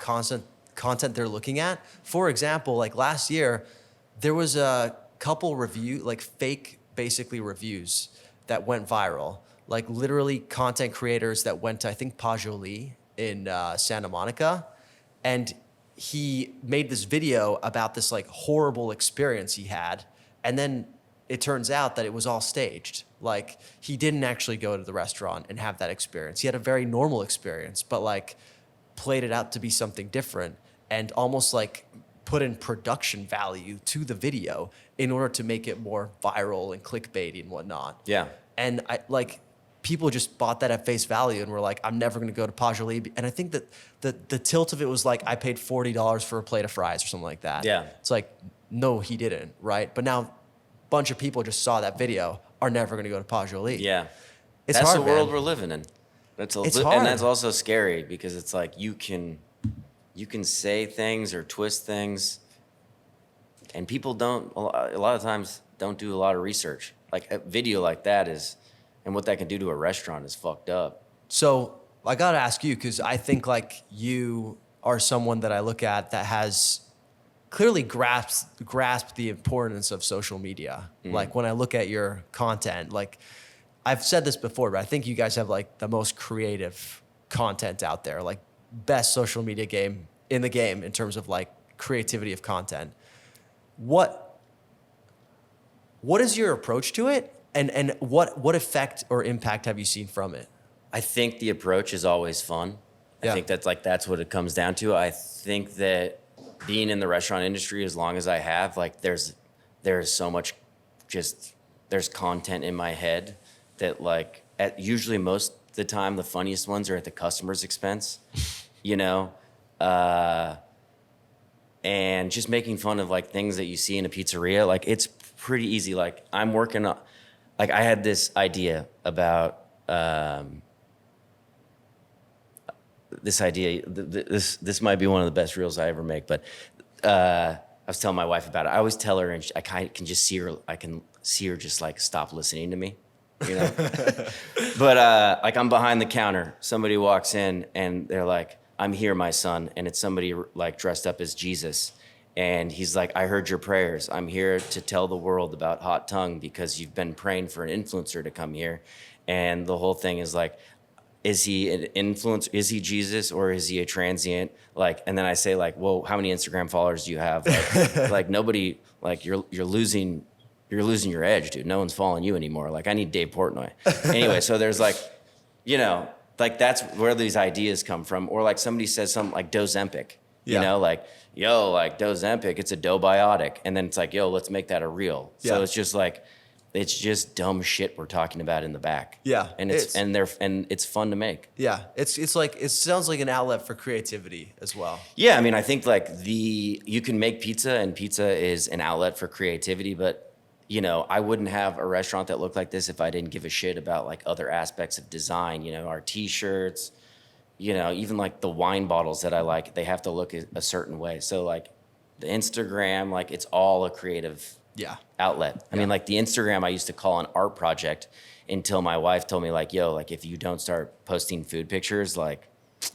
content they're looking at. For example, like last year, there was a couple fake basically reviews that went viral. Like literally content creators that went to, I think, Pajoli in Santa Monica. And he made this video about this like horrible experience he had. And then it turns out that it was all staged. Like he didn't actually go to the restaurant and have that experience. He had a very normal experience, but like played it out to be something different, and almost like put in production value to the video in order to make it more viral and clickbaity and whatnot. Yeah. And I like people just bought that at face value and were like, I'm never going to go to Pajoli. And I think that the tilt of it was like, I paid $40 for a plate of fries or something like that. Yeah. It's like, no, he didn't, right? But now a bunch of people just saw that video, are never going to go to Pajoli. Yeah. It's that's hard, the world man. we're living in. It's And hard. that's also scary because it's like you can say things or twist things, and people don't, a lot of times, don't do a lot of research. Like a video like that is, and what that can do to a restaurant is fucked up. So I got to ask you, because I think like you are someone that I look at that has clearly grasped the importance of social media. Mm-hmm. Like when I look at your content, like I've said this before, but I think you guys have like the most creative content out there, like best social media game in the game in terms of like creativity of content. What is your approach to it? And what effect or impact have you seen from it? I think the approach is always fun. Yeah. I think that's what it comes down to. I think that being in the restaurant industry as long as I have, like there's so much there's content in my head that like usually most of the time the funniest ones are at the customer's expense, you know? And just making fun of like things that you see in a pizzeria, like it's pretty easy. Like I'm working on, like I had this idea about, this might be one of the best reels I ever make, but I was telling my wife about it. I always tell her, and I can just see her. I can see her just like stop listening to me, you know. But like I'm behind the counter. Somebody walks in and they're like, "I'm here, my son," and it's somebody like dressed up as Jesus, and he's like, "I heard your prayers. I'm here to tell the world about Hot Tongue because you've been praying for an influencer to come here," and the whole thing is like, is he an influencer? Is he Jesus or is he a transient? Like, and then I say like, well, how many Instagram followers do you have? Like, like nobody, like you're losing your edge, dude. No one's following you anymore. Like I need Dave Portnoy. Anyway, so there's like, you know, like that's where these ideas come from. Or like somebody says something like Dozempic, you Yeah. know, like, yo, like Dozempic, it's a dobiotic. And then it's like, yo, let's make that a reel. So Yeah. it's just like, it's just dumb shit we're talking about in the back. Yeah. And it's fun to make. Yeah. It's like, it sounds like an outlet for creativity as well. Yeah, I mean, I think like you can make pizza, and pizza is an outlet for creativity, but you know, I wouldn't have a restaurant that looked like this if I didn't give a shit about like other aspects of design, you know, our t-shirts, you know, even like the wine bottles that I like, they have to look a certain way. So like the Instagram, like it's all a creative outlet. I mean, like the Instagram I used to call an art project until my wife told me like, yo, like if you don't start posting food pictures, like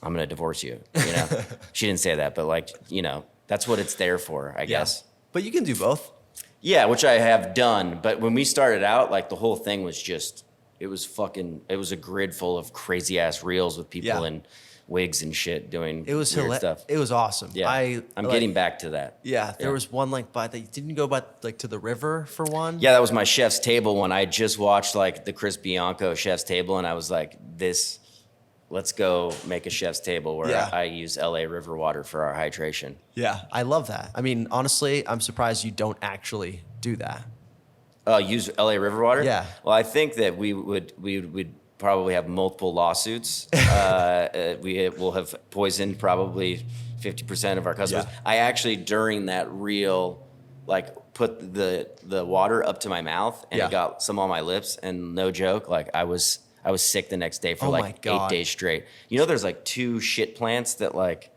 I'm going to divorce you, you know? She didn't say that, but like, you know, that's what it's there for, I guess. But you can do both. Yeah, which I have done. But when we started out, like the whole thing was just, it was a grid full of crazy ass reels with people in wigs and shit doing weird stuff. It was awesome. Yeah, I'm getting back to that. Yeah, there was one like didn't you go by like to the river for one? Yeah, that was my chef's table one. I just watched like the Chris Bianco chef's table, and I was like, let's go make a chef's table where I use LA river water for our hydration. Yeah, I love that. I mean, honestly, I'm surprised you don't actually do that. Use LA river water? Yeah. Well, I think that we would probably have multiple lawsuits. We will have poisoned probably 50% of our customers. Yeah. I actually, during that reel, like put the water up to my mouth, and it got some on my lips, and no joke, like I was sick the next day for like 8 days straight. You know, there's like 2 shit plants that like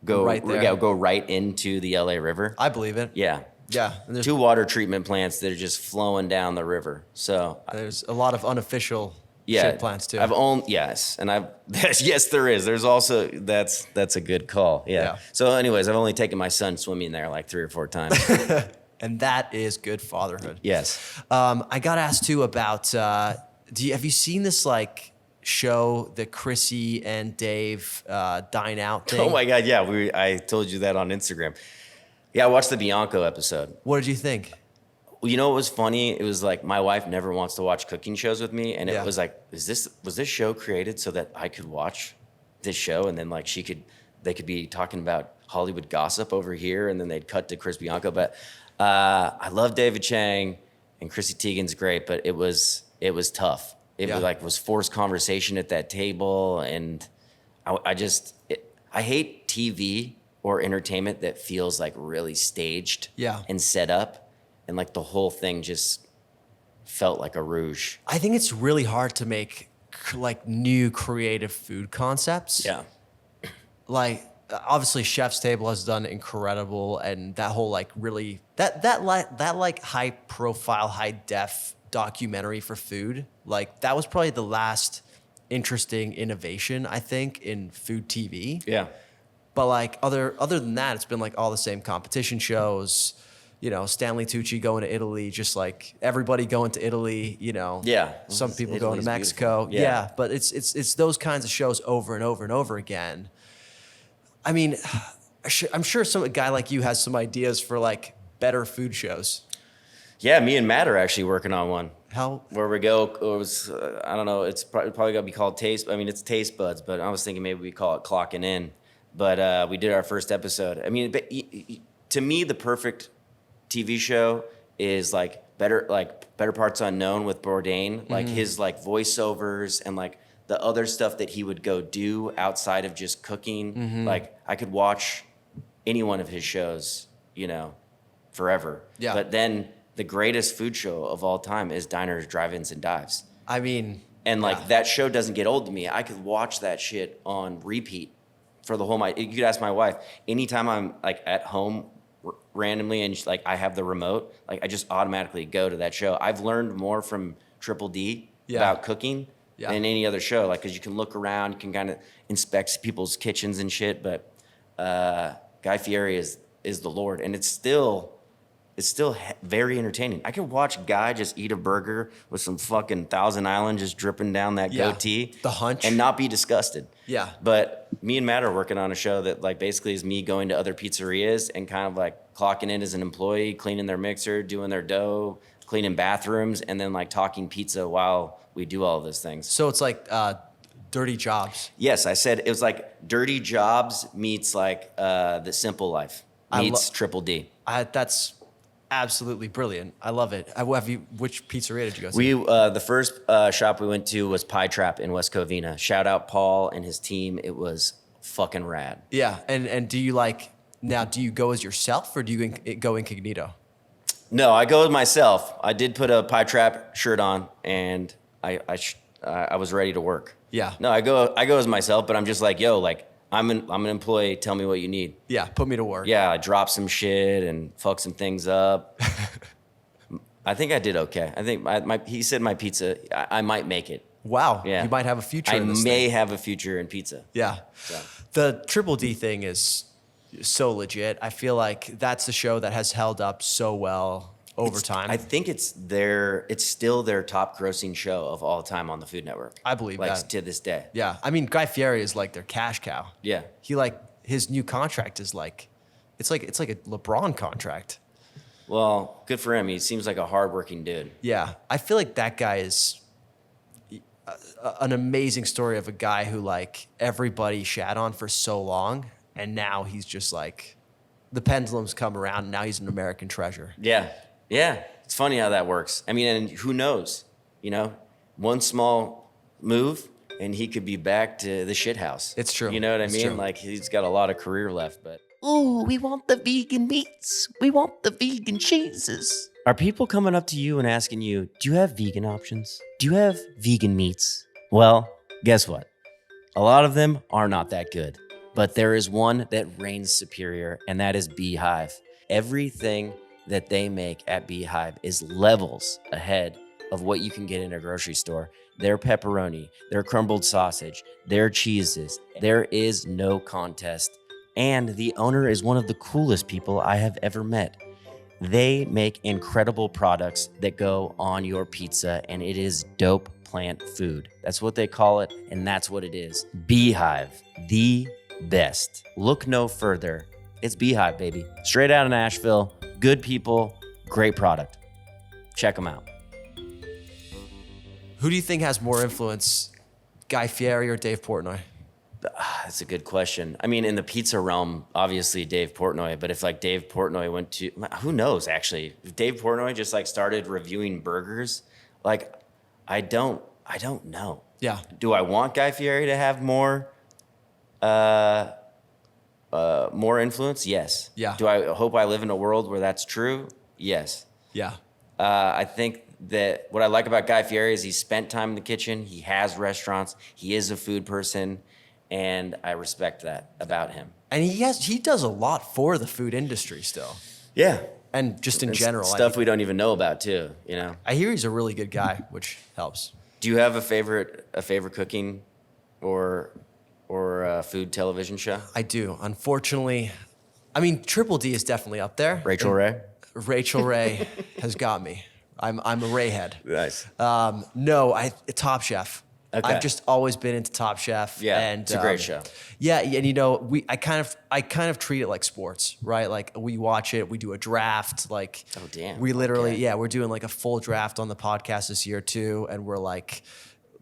go right into the LA River. I believe it. Yeah. Yeah. And 2 water treatment plants that are just flowing down the river. So there's a lot of unofficial shit plants too. Yes, there is. There's also that's a good call. Yeah. So anyways, I've only taken my son swimming there like 3 or 4 times. And that is good fatherhood. Yes. I got asked too about have you seen this like show, the Chrissy and Dave dine out thing? Oh my God, yeah. I told you that on Instagram. Yeah, I watched the Bianco episode. What did you think? Well, you know what was funny? It was like my wife never wants to watch cooking shows with me, and it was like, was this show created so that I could watch this show, and then like they could be talking about Hollywood gossip over here, and then they'd cut to Chris Bianco. But I love David Chang, and Chrissy Teigen's great, but it was tough. It was forced conversation at that table, and I hate TV or entertainment that feels like really staged and set up. And like the whole thing just felt like a rouge. I think it's really hard to make like new creative food concepts. Yeah. Like obviously Chef's Table has done incredible, and that whole like really that like high profile, high def documentary for food, like that was probably the last interesting innovation I think in food TV. Yeah. But like other than that, it's been like all the same competition shows. You know, Stanley Tucci going to Italy, just like everybody going to Italy, you know. Yeah. Some people Italy's going to Mexico. Beautiful. Yeah. But it's those kinds of shows over and over and over again. I mean, I'm sure a guy like you has some ideas for like better food shows. Yeah, me and Matt are actually working on one. How? Where we go, it was, I don't know, it's probably got to be called Taste. I mean, it's Taste Buds, but I was thinking maybe we call it Clocking In. But we did our first episode. I mean, to me, the perfect TV show is like Better Parts Unknown with Bourdain, like his like voiceovers and like the other stuff that he would go do outside of just cooking. Like I could watch any one of his shows, you know, forever. Yeah. But then the greatest food show of all time is Diners, Drive-Ins, and Dives. I mean, and like that show doesn't get old to me. I could watch that shit on repeat for the whole night. You could ask my wife. Anytime I'm like at home randomly and like I have the remote, like I just automatically go to that show. I've learned more from Triple D about cooking than any other show, like because you can look around, you can kind of inspect people's kitchens and shit. But Guy Fieri is the Lord, and it's still very entertaining. I could watch Guy just eat a burger with some fucking Thousand Island just dripping down that goatee, the hunch, and not be disgusted. Yeah. But me and Matt are working on a show that like basically is me going to other pizzerias and kind of like clocking in as an employee, cleaning their mixer, doing their dough, cleaning bathrooms, and then like talking pizza while we do all of those things. So it's like Dirty Jobs. Yes, I said it was like Dirty Jobs meets like The Simple Life meets Triple D. That's absolutely brilliant. I love it. Which pizzeria did you go to? We the first shop we went to was Pie Trap in West Covina. Shout out Paul and his team. It was fucking rad. Yeah, and do you do you go as yourself or do you go incognito? No, I go with myself. I did put a Pie Trap shirt on, and I was ready to work. Yeah. No, I go as myself, but I'm just like, yo, like I'm an employee. Tell me what you need. Yeah, put me to work. Yeah, I drop some shit and fuck some things up. I think I did okay. I think he said my pizza. I might make it. Wow. Yeah. You might have a future. I in this may thing. have a future in pizza. Yeah. So. The Triple D thing is so legit. I feel like that's the show that has held up so well over time. I think it's still their top grossing show of all time on the Food Network. I believe like, that. To this day. Yeah. I mean, Guy Fieri is like their cash cow. Yeah. His new contract is it's like a LeBron contract. Well, good for him. He seems like a hardworking dude. Yeah. I feel like that guy is an amazing story of a guy who like everybody shat on for so long. And now he's just like, the pendulum's come around and now he's an American treasure. Yeah. Yeah. It's funny how that works. I mean, and who knows, one small move and he could be back to the shit house. It's true. You know what I mean? True. Like he's got a lot of career left, but. Ooh, we want the vegan meats. We want the vegan cheeses. Are people coming up to you and asking you, do you have vegan options? Do you have vegan meats? Well, guess what? A lot of them are not that good, but there is one that reigns superior, and that is Beehive. Everything that they make at Beehive is levels ahead of what you can get in a grocery store. Their pepperoni, their crumbled sausage, their cheeses. There is no contest. And the owner is one of the coolest people I have ever met. They make incredible products that go on your pizza, and it is dope plant food. That's what they call it, and that's what it is. Beehive, the best. Look no further. It's Beehive, baby. Straight out of Nashville. Good people, great product. Check them out. Who do you think has more influence, Guy Fieri or Dave Portnoy? That's a good question. I mean, in the pizza realm, obviously Dave Portnoy, but if like Dave Portnoy went to, who knows actually, if Dave Portnoy just like started reviewing burgers, like I don't know. Yeah. Do I want Guy Fieri to have more influence? Yes. Yeah. Do I hope I live in a world where that's true? Yes. Yeah. I think that what I like about Guy Fieri is he spent time in the kitchen. He has restaurants. He is a food person. And I respect that about him. And he does a lot for the food industry still. Yeah. And just in general. Stuff we don't even know about too, I hear he's a really good guy, which helps. Do you have a favorite cooking or food television show? I do. Unfortunately, I mean, Triple D is definitely up there. Rachel Ray? Rachel Ray has got me. I'm a Ray head. Nice. No, Top Chef. Okay. I've just always been into Top Chef. Yeah, and, it's a great show. Yeah, and I kind of treat it like sports, right? Like we watch it, we do a draft. Like, oh damn, we literally, we're doing like a full draft on the podcast this year too, and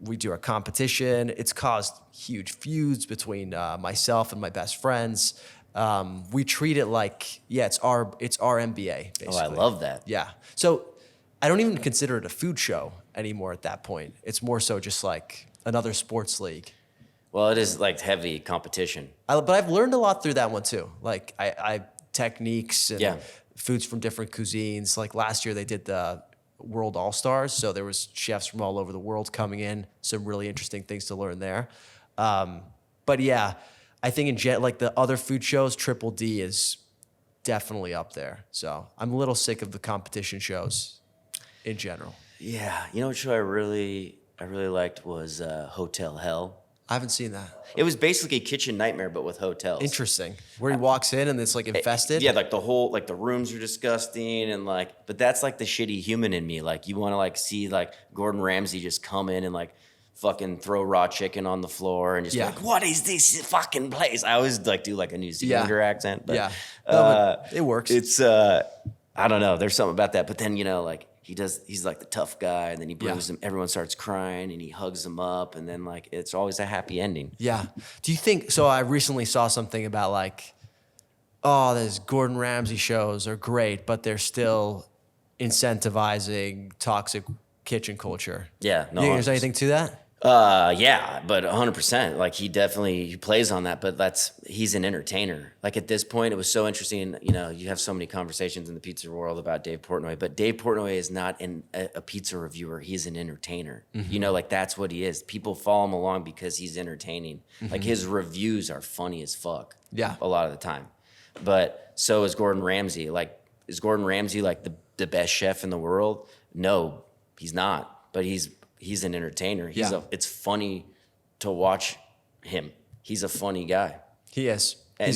we do a competition. It's caused huge feuds between myself and my best friends. We treat it like it's our NBA basically. Oh, I love that. Yeah, so I don't even consider it a food show anymore at that point. It's more so just like another sports league. Well, it is like heavy competition. But I've learned a lot through that one too. Like I techniques and foods from different cuisines. Like last year they did the World All-Stars. So there was chefs from all over the world coming in. Some really interesting things to learn there. But yeah, I think like the other food shows, Triple D is definitely up there. So I'm a little sick of the competition shows in general. Yeah, you know what show I really liked was Hotel Hell. I haven't seen that. It was basically Kitchen Nightmare, but with hotels. Interesting. Where he walks in and it's like infested. Yeah, like the rooms are disgusting and but that's like the shitty human in me. Like you want to like see like Gordon Ramsay just come in and like fucking throw raw chicken on the floor and just be like, what is this fucking place? I always like do like a New Zealander accent. But, but it works. It's I don't know. There's something about that. But then like he's like the tough guy, and then he brings them, everyone starts crying, and he hugs them up, and then like it's always a happy ending. Yeah. Do you think so? I recently saw something about like, oh, those Gordon Ramsay shows are great, but they're still incentivizing toxic kitchen culture. Yeah, no, You think there's anything to that? Yeah, but 100%. Like he plays on that, but he's an entertainer. Like at this point, it was so interesting. You know, you have so many conversations in the pizza world about Dave Portnoy, but Dave Portnoy is not a pizza reviewer. He's an entertainer. You know, like that's what he is. People follow him along because he's entertaining. Like his reviews are funny as fuck. Yeah. A lot of the time. But so is Gordon Ramsay. Like, is Gordon Ramsay like the best chef in the world? No, he's not. But he's an entertainer. It's funny to watch him. He's a funny guy. He is. And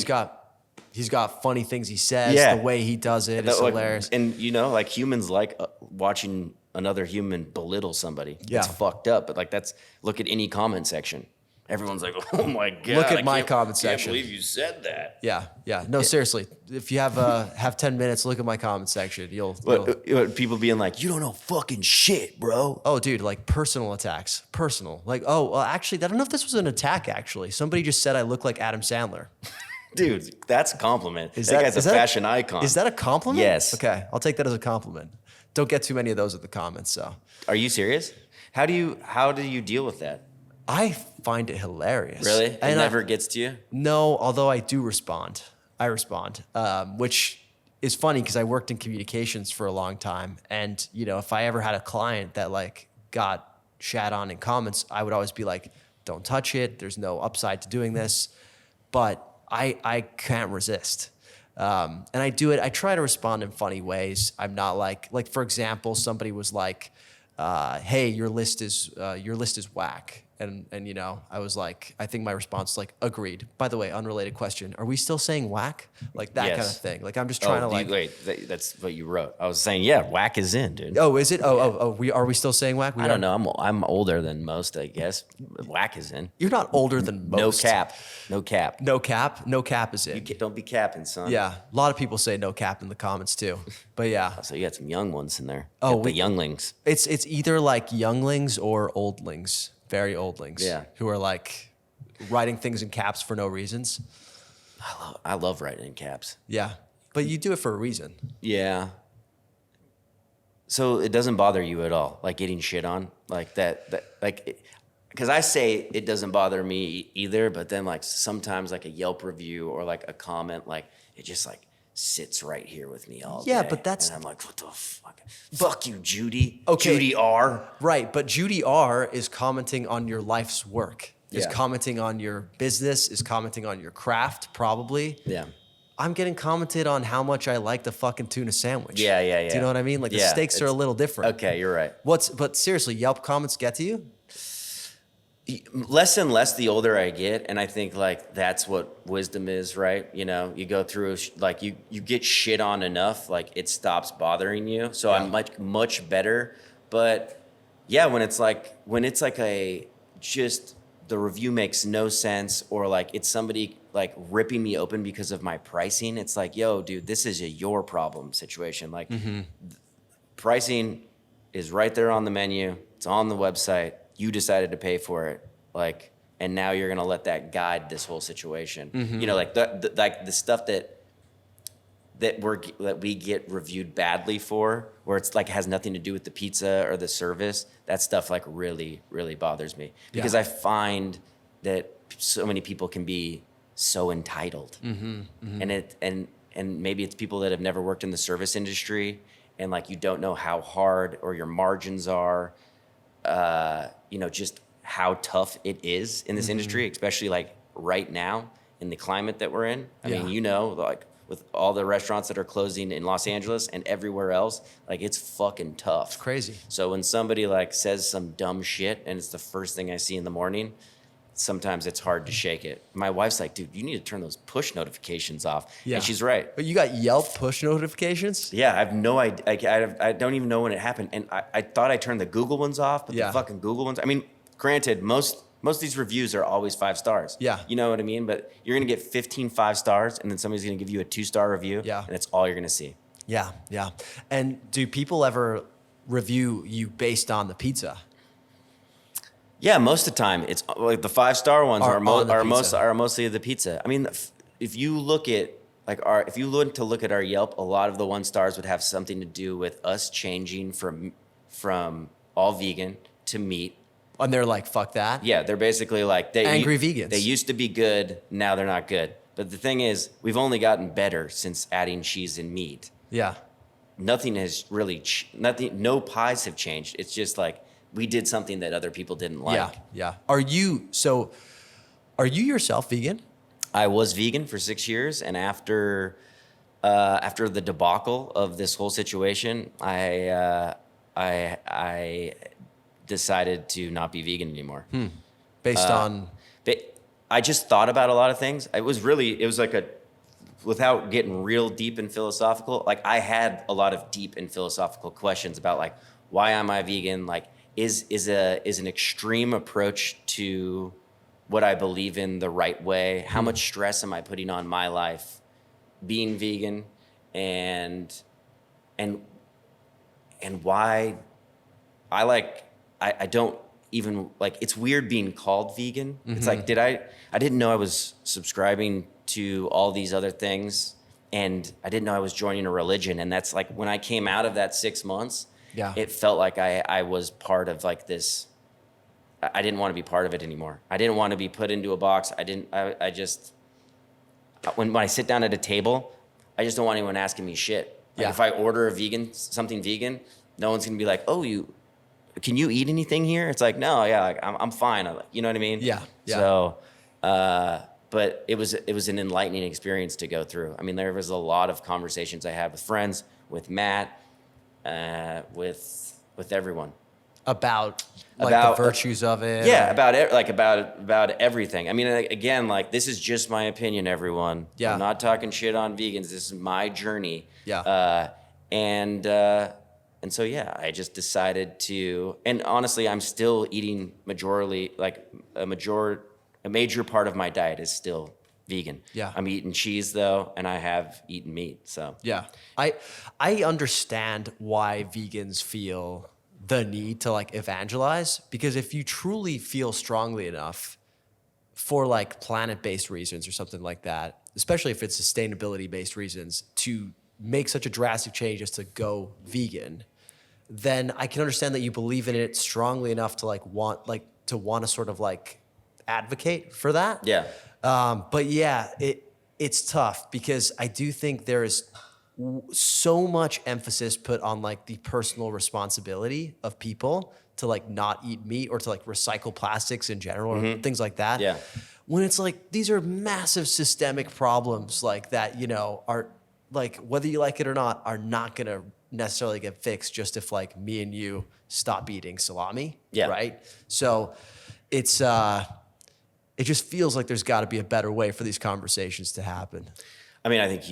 He's got funny things he says. Yeah. The way he does it is hilarious. And you know, like humans like watching another human belittle somebody. Yeah. It's fucked up. But like look at any comment section. Everyone's like, oh my God. Look at my comment section. I can't believe you said that. Yeah. No, seriously. If you have 10 minutes, look at my comment section. You'll People being like, you don't know fucking shit, bro. oh, dude, like personal attacks. Personal. Like, oh, well, actually, I don't know if this was an attack, actually. Somebody just said I look like Adam Sandler. Dude, that's a compliment. That guy's a fashion icon. Is that a compliment? Yes. Okay, I'll take that as a compliment. Don't get too many of those in the comments, so. Are you serious? How do you deal with that? I find it hilarious. Really? It And never gets to you? No, although I do respond. I respond, which is funny because I worked in communications for a long time. And, you know, if I ever had a client that like got shat on in comments, I would always be like, don't touch it. There's no upside to doing this. But I can't resist. And I do it. I try to respond in funny ways. I'm not like, for example, somebody was like, hey, your list is whack. And you know, I was like, I think my response is like, agreed. By the way, unrelated question. Are we still saying whack? Like that kind of thing. Like I'm just trying to like. Wait, that's what you wrote. I was saying, yeah, whack is in, dude. Oh, is it? Oh, are we still saying whack? I don't know. I'm older than most, I guess. Whack is in. You're not older than most. No cap. No cap. No cap is in. Don't be capping, son. Yeah, a lot of people say no cap in the comments too. But yeah. So you got some young ones in there. Oh, the younglings. It's either like younglings or oldlings. Very oldlings, yeah, who are like writing things in caps for no reasons. I love writing in caps. Yeah, but you do it for a reason. Yeah. So it doesn't bother you at all, like getting shit on, like that like, because I say it doesn't bother me either, but then like sometimes like a Yelp review or like a comment, like it just like sits right here with me all day. Yeah, but that's... And I'm like, what the fuck? Fuck you, Judy. Okay. Judy R. Right, but Judy R is commenting on your life's work, is commenting on your business, is commenting on your craft, probably. Yeah. I'm getting commented on how much I like the fucking tuna sandwich. Yeah. Do you know what I mean? Like the stakes are a little different. Okay, you're right. But seriously, Yelp comments get to you? Less and less the older I get, and I think like that's what wisdom is, right? You know, you go through like you get shit on enough, like it stops bothering you. So I'm much better. But yeah, when it's like a just the review makes no sense, or like it's somebody like ripping me open because of my pricing, it's like, yo, dude, this is a your problem situation. Like pricing is right there on the menu. It's on the website. You decided to pay for it, like, and now you're gonna let that guide this whole situation. You know, like the stuff that we get reviewed badly for, where it's like has nothing to do with the pizza or the service. That stuff like really, really bothers me because I find that so many people can be so entitled, and maybe it's people that have never worked in the service industry, and like you don't know how hard or your margins are. You know, just how tough it is in this industry, especially like right now in the climate that we're in. I mean, you know, like with all the restaurants that are closing in Los Angeles and everywhere else, like it's fucking tough. It's crazy. So when somebody like says some dumb shit and it's the first thing I see in the morning, sometimes it's hard to shake it. My wife's like, dude, you need to turn those push notifications off. Yeah. And she's right. But you got Yelp push notifications? Yeah, I have no idea. I don't even know when it happened. And I thought I turned the Google ones off, but the fucking Google ones, I mean, granted, most of these reviews are always 5 stars. Yeah. You know what I mean? But you're going to get 15 5 stars, and then somebody's going to give you a 2-star review. Yeah. And that's all you're going to see. Yeah. And do people ever review you based on the pizza. Yeah, most of the time it's like the 5-star ones Are on the pizza. are mostly the pizza. I mean, if you look at like if you look at our Yelp, a lot of the 1 stars would have something to do with us changing from all vegan to meat. And they're like, fuck that. Yeah, they're basically like Angry vegans. They used to be good, now they're not good. But the thing is, we've only gotten better since adding cheese and meat. Yeah. Nothing has really no pies have changed. It's just like we did something that other people didn't like. Yeah. Yeah. Are you yourself vegan? I was vegan for 6 years, and after the debacle of this whole situation, I decided to not be vegan anymore. Based on I just thought about a lot of things. It was like without getting real deep and philosophical, like I had a lot of deep and philosophical questions about like, why am I vegan? Like, is an extreme approach to what I believe in the right way? How much stress am I putting on my life being vegan, and why I don't even like, it's weird being called vegan. It's like, I didn't know I was subscribing to all these other things, and I didn't know I was joining a religion. And that's like, when I came out of that 6 months, it felt like I was part of like this. I didn't want to be part of it anymore. I didn't want to be put into a box. I just, when I sit down at a table, I just don't want anyone asking me shit. Like if I order something vegan, no one's going to be like, oh, can you eat anything here? It's like, no, yeah, like, I'm fine. You know what I mean? Yeah. So, but it was an enlightening experience to go through. I mean, there was a lot of conversations I had with friends, with Matt, with everyone. About the virtues of it. Yeah, about everything. I mean, again, like, this is just my opinion, everyone. Yeah. I'm not talking shit on vegans. This is my journey. Yeah. And so, yeah, I just decided to, and honestly, I'm still eating a major part of my diet is still vegan. Yeah. I'm eating cheese though, and I have eaten meat. So yeah, I understand why vegans feel the need to like evangelize, because if you truly feel strongly enough for like planet-based reasons or something like that, especially if it's sustainability-based reasons, to make such a drastic change as to go vegan, then I can understand that you believe in it strongly enough to want to sort of like advocate for that. yeah, But yeah, it's tough because I do think there is so much emphasis put on like the personal responsibility of people to like not eat meat or to like recycle plastics in general or things like that. Yeah. When it's like, these are massive systemic problems like that, you know, are like, whether you like it or not, are not going to necessarily get fixed just if like me and you stop eating salami. Yeah. Right. So it's, it just feels like there's got to be a better way for these conversations to happen. I mean, I think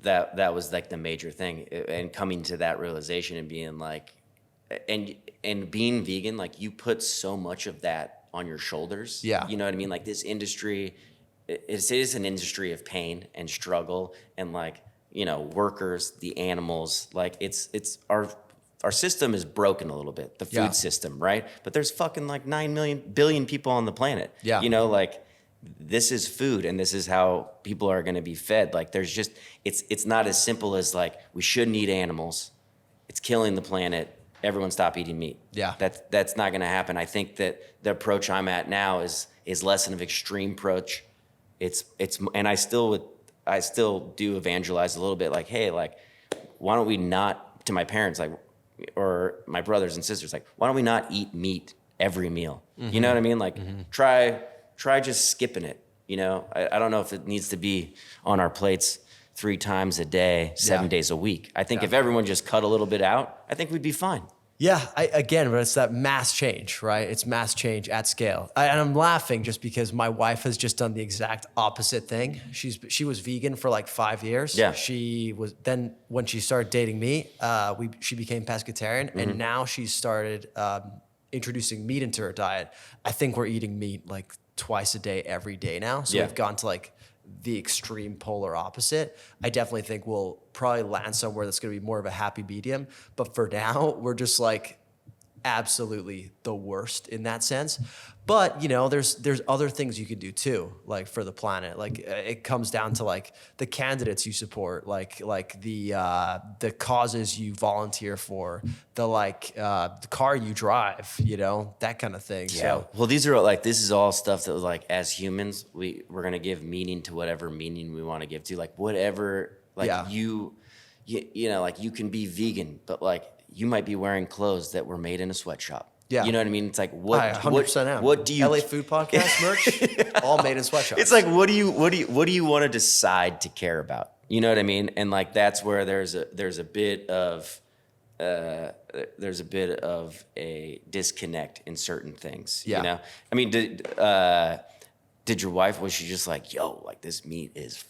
that was like the major thing, and coming to that realization and being like, and being vegan, like, you put so much of that on your shoulders. Yeah. You know what I mean? Like, this industry, it is an industry of pain and struggle, and like, you know, workers, the animals, like it's our system is broken a little bit, the food system, right? But there's fucking like 9 billion people on the planet. Yeah. You know, like, this is food, and this is how people are going to be fed. Like, there's just, it's not as simple as like, we shouldn't eat animals. It's killing the planet. Everyone stop eating meat. Yeah. That's not going to happen. I think that the approach I'm at now is less of an extreme approach. And I still do evangelize a little bit, like, hey, like, why don't we not, to my parents, like, or my brothers and sisters, like, why don't we not eat meat every meal? You know what I mean? Like, try just skipping it. You know, I don't know if it needs to be on our plates 3 times a day, 7 days a week. I think if everyone just cut a little bit out, I think we'd be fine. Yeah, but it's that mass change, right? It's mass change at scale. And I'm laughing just because my wife has just done the exact opposite thing. She was vegan for like 5 years. Yeah. Then when she started dating me, she became pescatarian, and now she's started introducing meat into her diet. I think we're eating meat like twice a day, every day now. So we've gone to like the extreme polar opposite. I definitely think we'll probably land somewhere that's going to be more of a happy medium. But for now, we're just like absolutely the worst in that sense. But there's other things you can do too, like for the planet. Like it comes down to like the candidates you support, like the causes you volunteer for, the car you drive, that kind of thing. Yeah. So Well, this is all stuff that like as humans we're gonna give meaning to whatever meaning we want to give to, like whatever, like Yeah. you like you can be vegan, but like you might be wearing clothes that were made in a sweatshop. Yeah. You know what I mean? It's like I what 100% am. what do you LA Food Podcast merch, all made in sweatshops. It's like what do you want to decide to care about? You know what I mean? And like that's where there's a bit of a disconnect in certain things. Yeah. You know? I mean, did your wife, was she just like, yo, like this meat is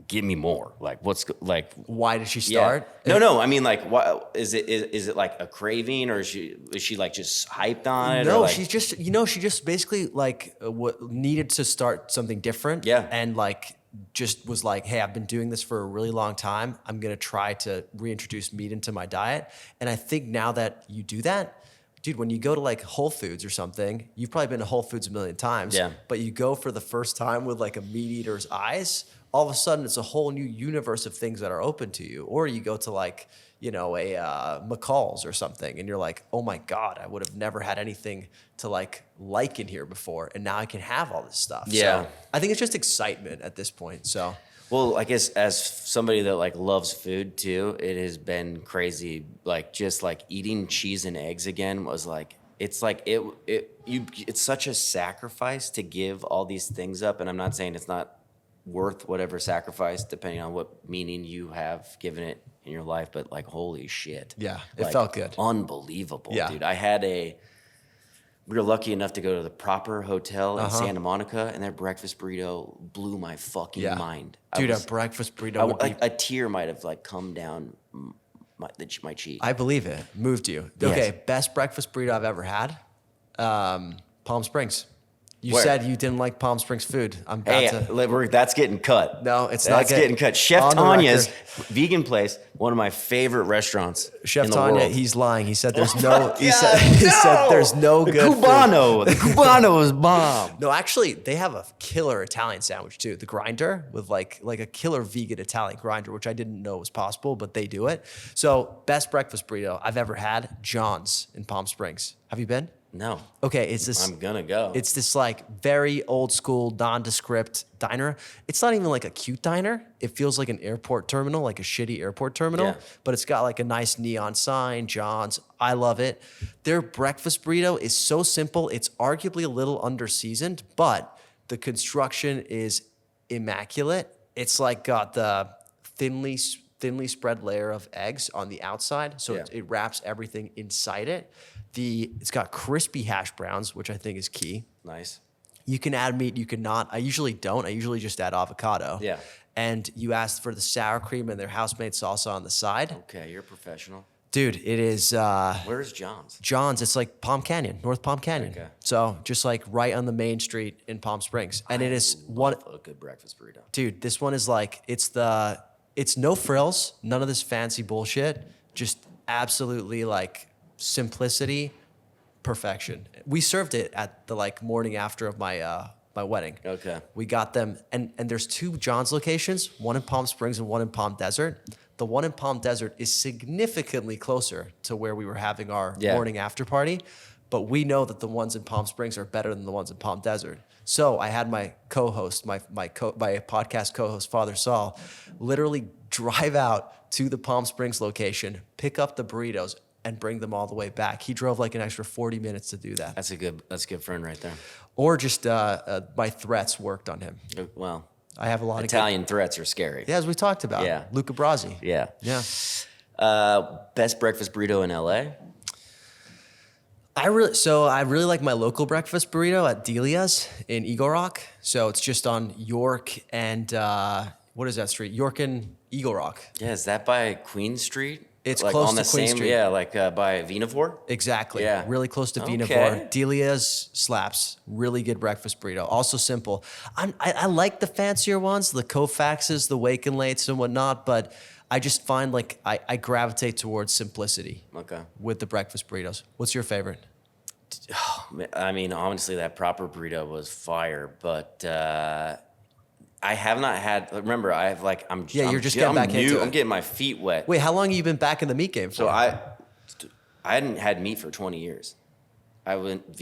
give me more. Like Why did she yeah. start? No. I mean, like, what is it like a craving, or is she like just hyped on it? No, or like, she's just she just basically like what needed to start something different. Yeah. And like just was like, hey, I've been doing this for a really long time. I'm gonna try to reintroduce meat into my diet. And I think now that you do that, dude, when you go to like Whole Foods or something, you've probably been to Whole Foods a million times. Yeah. But you go for the first time with like a meat eater's eyes, all of a sudden it's a whole new universe of things that are open to you. Or you go to like, a McCall's or something, and you're like, oh my God, I would have never had anything to like in here before, and now I can have all this stuff. Yeah. So I think it's just excitement at this point. So well, I guess as somebody that like loves food too, it has been crazy. Like just like eating cheese and eggs again was like, it's like it's such a sacrifice to give all these things up. And I'm not saying it's not worth whatever sacrifice, depending on what meaning you have given it in your life. But like, holy shit. Yeah, it Like, felt good. Unbelievable, Yeah. dude. We were lucky enough to go to the Proper Hotel in Santa Monica, and their breakfast burrito blew my fucking mind. Dude, a breakfast burrito would be... like a tear might have like come down my cheek. I believe it. Moved you. Yes. Okay, best breakfast burrito I've ever had. Palm Springs. You Where? said you didn't like Palm Springs food. I'm about to... That's getting cut. No, it's That's not getting cut. Chef on the Tanya's record. vegan place, one of my favorite restaurants. Chef in the Tanya, world. he's lying. He said there's Oh no. my He God, said there's no the good Cubano. The Cubano is bomb. food. No, actually, they have a killer Italian sandwich too. The Grinder with like a killer vegan Italian grinder, which I didn't know was possible, but they do it. So best breakfast burrito I've ever had, John's in Palm Springs. Have you been? No, Okay, it's this. I'm gonna go. It's this like very old school, nondescript diner. It's not even like a cute diner. It feels like an airport terminal, like a shitty airport terminal. Yeah. But it's got like a nice neon sign, John's. I love it. Their breakfast burrito is so simple. It's arguably a little underseasoned, but the construction is immaculate. It's like got the thinly spread layer of eggs on the outside, so Yeah. it wraps everything inside it. It's got crispy hash browns, which I think is key. Nice. You can add meat, you can not. I usually don't. I usually just add avocado. Yeah. And you asked for the sour cream and their house-made salsa on the side. Okay, you're a professional. Dude, it is Where's John's? John's. It's like Palm Canyon, North Palm Canyon. Okay. So just like right on the main street in Palm Springs. And it is one, A good breakfast burrito. dude, this one is like, it's no frills, none of this fancy bullshit. Just absolutely like simplicity, perfection. We served it at the like morning after of my my wedding. Okay. We got them, and there's two John's locations, one in Palm Springs and one in Palm Desert. The one in Palm Desert is significantly closer to where we were having our Yeah. morning after party, but we know that the ones in Palm Springs are better than the ones in Palm Desert. So I had my co-host, my podcast co-host, Father Saul, literally drive out to the Palm Springs location, pick up the burritos, and bring them all the way back. He drove like an extra 40 minutes to do that. That's a good friend right there. Or just my threats worked on him. Well, I have a lot Italian threats are scary. of as we talked about. Yeah. Luca Brasi. Yeah. Yeah. Best breakfast burrito in LA? I really like my local breakfast burrito at Delia's in Eagle Rock. So it's just on York and what is that street? York and Eagle Rock. Yeah, is that by Queen Street? It's like close on to the Queen same, Street. yeah, like by Vinavore. Exactly. Yeah. Really close to Vina Okay. Vor. Delia's slaps. Really good breakfast burrito. Also simple. I like the fancier ones, the Kofaxes, the Wake and Lates and whatnot, but I just find like I gravitate towards simplicity Okay. with the breakfast burritos. What's your favorite? I mean, honestly, that proper burrito was fire, but I have not had. Remember, I have like Yeah, you're just getting I'm back new. into it. I'm getting my feet wet. Wait, how long have you been back in the meat game for? So I hadn't had meat for 20 years. I went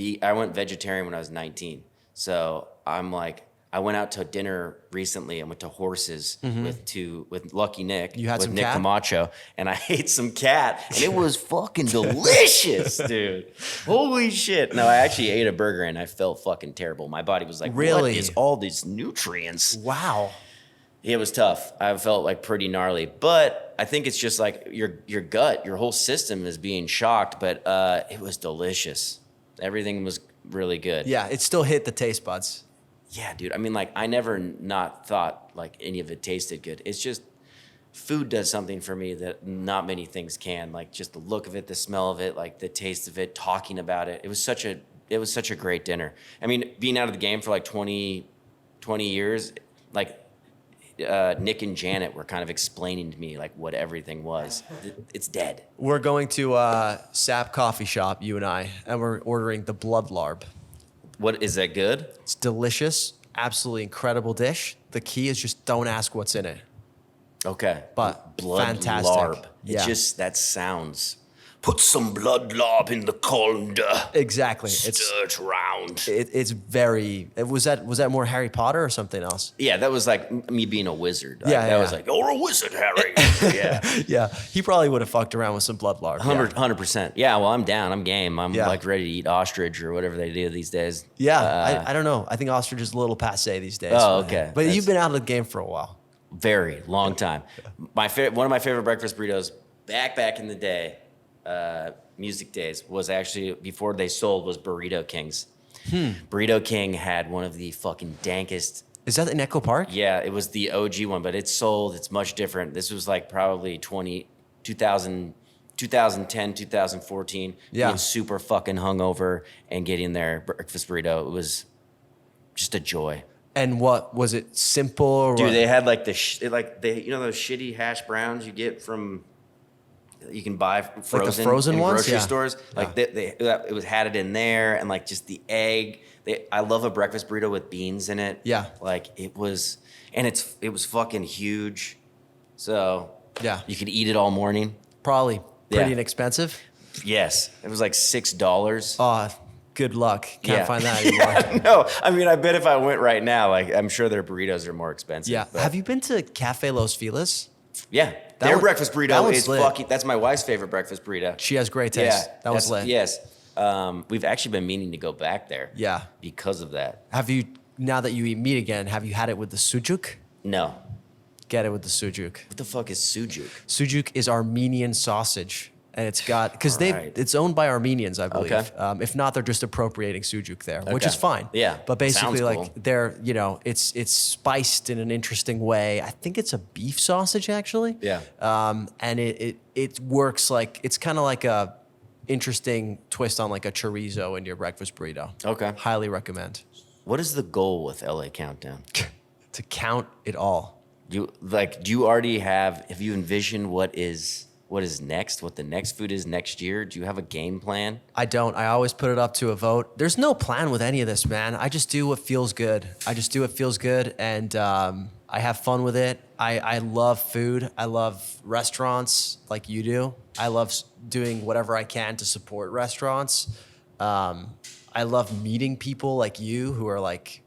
vegetarian when I was 19. So I'm like, I went out to dinner recently. I went to Horses with Lucky Nick. You had with some Nick cat? Camacho, and I ate some cat, and it was fucking delicious, dude. Holy shit! No, I actually ate a burger, and I felt fucking terrible. My body was like, Really? what is all these nutrients? Wow. It was tough. I felt like pretty gnarly, but I think it's just like your gut, your whole system is being shocked. But it was delicious. Everything was really good. Yeah, it still hit the taste buds. Yeah, dude. I mean, like I never not thought like any of it tasted good. It's just food does something for me that not many things can. Like just the look of it, the smell of it, like the taste of it, talking about it. It was such a great dinner. I mean, being out of the game for like 20 years, like. Nick and Janet were kind of explaining to me like what everything was. It's dead. We're going to Sap Coffee Shop, you and I, and we're ordering the blood larb. What is that good? It's delicious, absolutely incredible dish. The key is just don't ask what's in it. Okay. But blood fantastic. larb. Yeah. It just that sounds. Put some blood larb in the colander. Exactly. Stir it round. It's very. Was that more Harry Potter or something else? Yeah, that was like me being a wizard. Yeah, That was like, you're a wizard, Harry. Yeah. Yeah, he probably would have fucked around with some blood larb. 100%. Yeah, well, I'm down. I'm game. I'm Yeah. like ready to eat ostrich or whatever they do these days. Yeah, I don't know. I think ostrich is a little passe these days. Oh, okay. But you've been out of the game for a while. Very long time. One of my favorite breakfast burritos back in the day, music days, was actually before they sold was Burrito King's. Burrito King had one of the fucking dankest. Is that in Echo Park? Yeah, it was the OG one, but it's sold. It's much different. This was like probably 2010, 2014. Yeah. Being super fucking hungover and getting their breakfast burrito. It was just a joy. And what was it? Simple or Dude, what? they had like you know those shitty hash browns you get from you can buy frozen, frozen in ones? grocery Yeah. stores. Like it was had it in there, and like just the egg. I love a breakfast burrito with beans in it. Yeah. Like it was, and it was fucking huge. So Yeah. you could eat it all morning. Probably pretty Yeah. inexpensive. Yes, it was like $6. Oh, good luck. Can't Yeah. find that anymore. No, I mean I bet if I went right now, like I'm sure their burritos are more expensive. Yeah. but- Have you been to Cafe Los Feliz? Yeah, their one- breakfast that burrito one's is lit. fucking. That's my wife's favorite breakfast burrito. She has great taste. Yeah, That was that's- lit. Yes, we've actually been meaning to go back there. Yeah. because of that. Have you, now that you eat meat again, have you had it with the sujuk? No, Get it with the sujuk. what the fuck is sujuk? Sujuk is Armenian sausage. And it's got, because Alright. it's owned by Armenians, I believe. Okay. If not, they're just appropriating sujuk there, which is Okay. fine. Yeah, But basically, sounds like cool. they're, it's spiced in an interesting way. I think it's a beef sausage actually. Yeah. And it works like, it's kind of like a interesting twist on like a chorizo in your breakfast burrito. Okay. Highly recommend. What is the goal with LA Countdown? To count it all. Do you already have you envisioned what is next? What the next food is next year? Do you have a game plan? I don't. I always put it up to a vote. There's no plan with any of this, man. I just do what feels good. And I have fun with it. I love food. I love restaurants like you do. I love doing whatever I can to support restaurants. I love meeting people like you who are like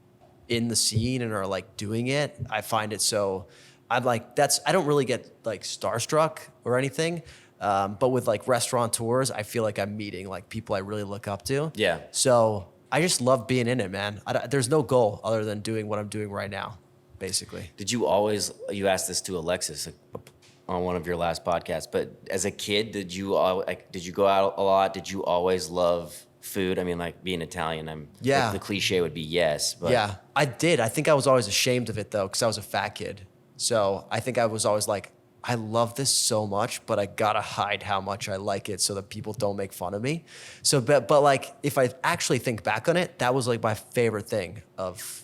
in the scene and are like doing it. I find it so. I don't really get like starstruck or anything, but with like restaurateurs, I feel like I'm meeting like people I really look up to. Yeah. So I just love being in it, man. There's no goal other than doing what I'm doing right now, basically. Did you asked this to Alexis on one of your last podcasts, but as a kid, did you go out a lot? Did you always love food? I mean, like being Italian, Yeah. the cliche would be yes, but Yeah, I did. I think I was always ashamed of it though, because I was a fat kid. So I think I was always like, I love this so much, but I gotta hide how much I like it so that people don't make fun of me. So, but like, if I actually think back on it, that was like my favorite thing of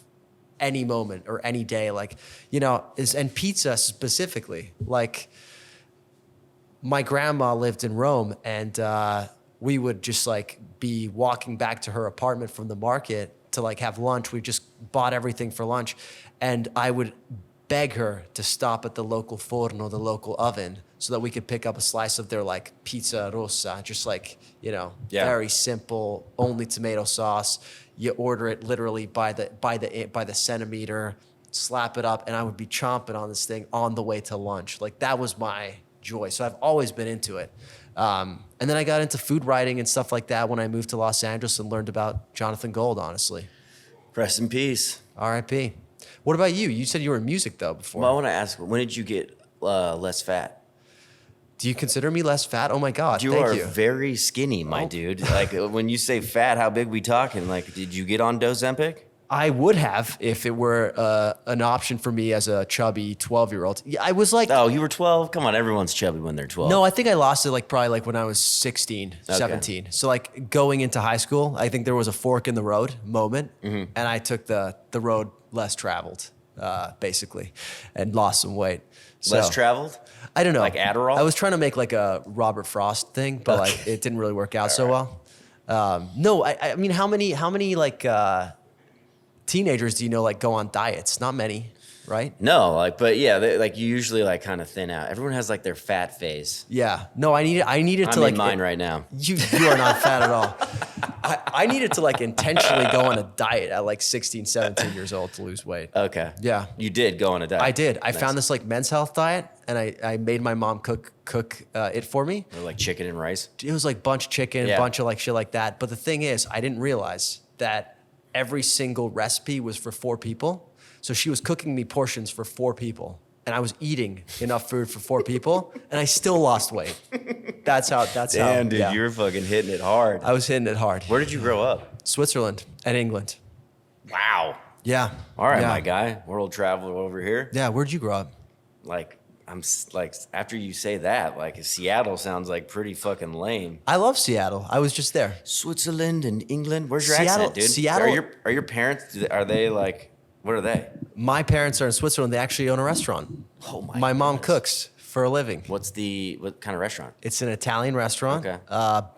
any moment or any day. Like, and pizza specifically. Like, my grandma lived in Rome, and we would just like be walking back to her apartment from the market to like have lunch. We just bought everything for lunch, and I would beg her to stop at the local forno, the local oven, so that we could pick up a slice of their like pizza rossa, just like, very simple, only tomato sauce. You order it literally by the centimeter, slap it up, and I would be chomping on this thing on the way to lunch. Like, that was my joy. So I've always been into it. And then I got into food writing and stuff like that when I moved to Los Angeles and learned about Jonathan Gold, honestly. Rest in peace. R.I.P. What about you? You said you were in music, though, before. Well, I want to ask, when did you get less fat? Do you consider me less fat? Oh, my God. You Thank are you. very skinny, my dude. Like, when you say fat, how big we talking? Like, did you get on Ozempic? I would have if it were an option for me as a chubby 12-year-old. I was like... Oh, you were 12? Come on, everyone's chubby when they're 12. No, I think I lost it probably when I was 16, 17. So like going into high school, I think there was a fork in the road moment, and I took the road less traveled, basically, and lost some weight. So, Less traveled? I don't know. Like Adderall? I was trying to make like a Robert Frost thing, but like it didn't really work out so well. No, I mean, how many like teenagers do you know like go on diets? Not many, right? No, but yeah, you usually like kind of thin out. Everyone has like their fat phase. Yeah. No, I needed I'm to like in mine right now. You are not fat at all. I needed to like intentionally go on a diet at like 16, 17 years old to lose weight. Okay. Yeah. You did go on a diet. I did. I Nice. found this like men's health diet, and I made my mom cook it for me. Or like chicken and rice. It was like bunch chicken, Yeah. bunch of like shit like that. But the thing is, I didn't realize that every single recipe was for 4 people. So she was cooking me portions for 4 people, and I was eating enough food for 4 people, and I still lost weight. That's how. Damn, dude, yeah. you were fucking hitting it hard. I was hitting it hard. Where did you grow up? Switzerland and England. Wow. Yeah. All right, yeah. my guy. World traveler over here. Yeah. Where'd you grow up? Like, like, after you say that, like, Seattle sounds like pretty fucking lame. I love Seattle. I was just there. Switzerland and England. Where's your Seattle- accent, dude? Seattle- Are your parents? Are they like? What are they? My parents are in Switzerland. They actually own a restaurant. Oh My mom cooks for a living. What kind of restaurant? It's an Italian restaurant. Okay.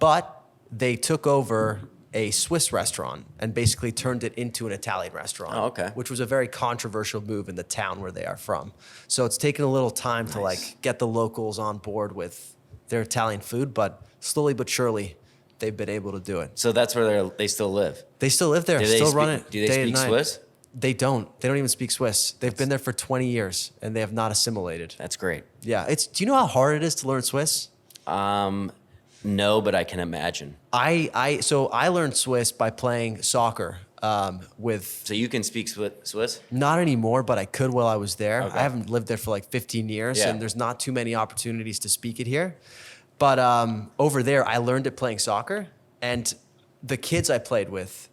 But they took over a Swiss restaurant and basically turned it into an Italian restaurant. Oh, okay. Which was a very controversial move in the town where they are from. So it's taken a little time to like get the locals on board with their Italian food, but slowly but surely they've been able to do it. So that's where they still live. They still live there, Do they still speak- run it. do they day and speak night. Swiss? They don't. They don't even speak Swiss. They've been there for 20 years and they have not assimilated. That's great. Yeah. Do you know how hard it is to learn Swiss? No, but I can imagine. So I learned Swiss by playing soccer with, So you can speak Swiss? not anymore, but I could while I was there. Okay. I haven't lived there for like 15 years Yeah. and there's not too many opportunities to speak it here. But over there, I learned it playing soccer, and the kids I played with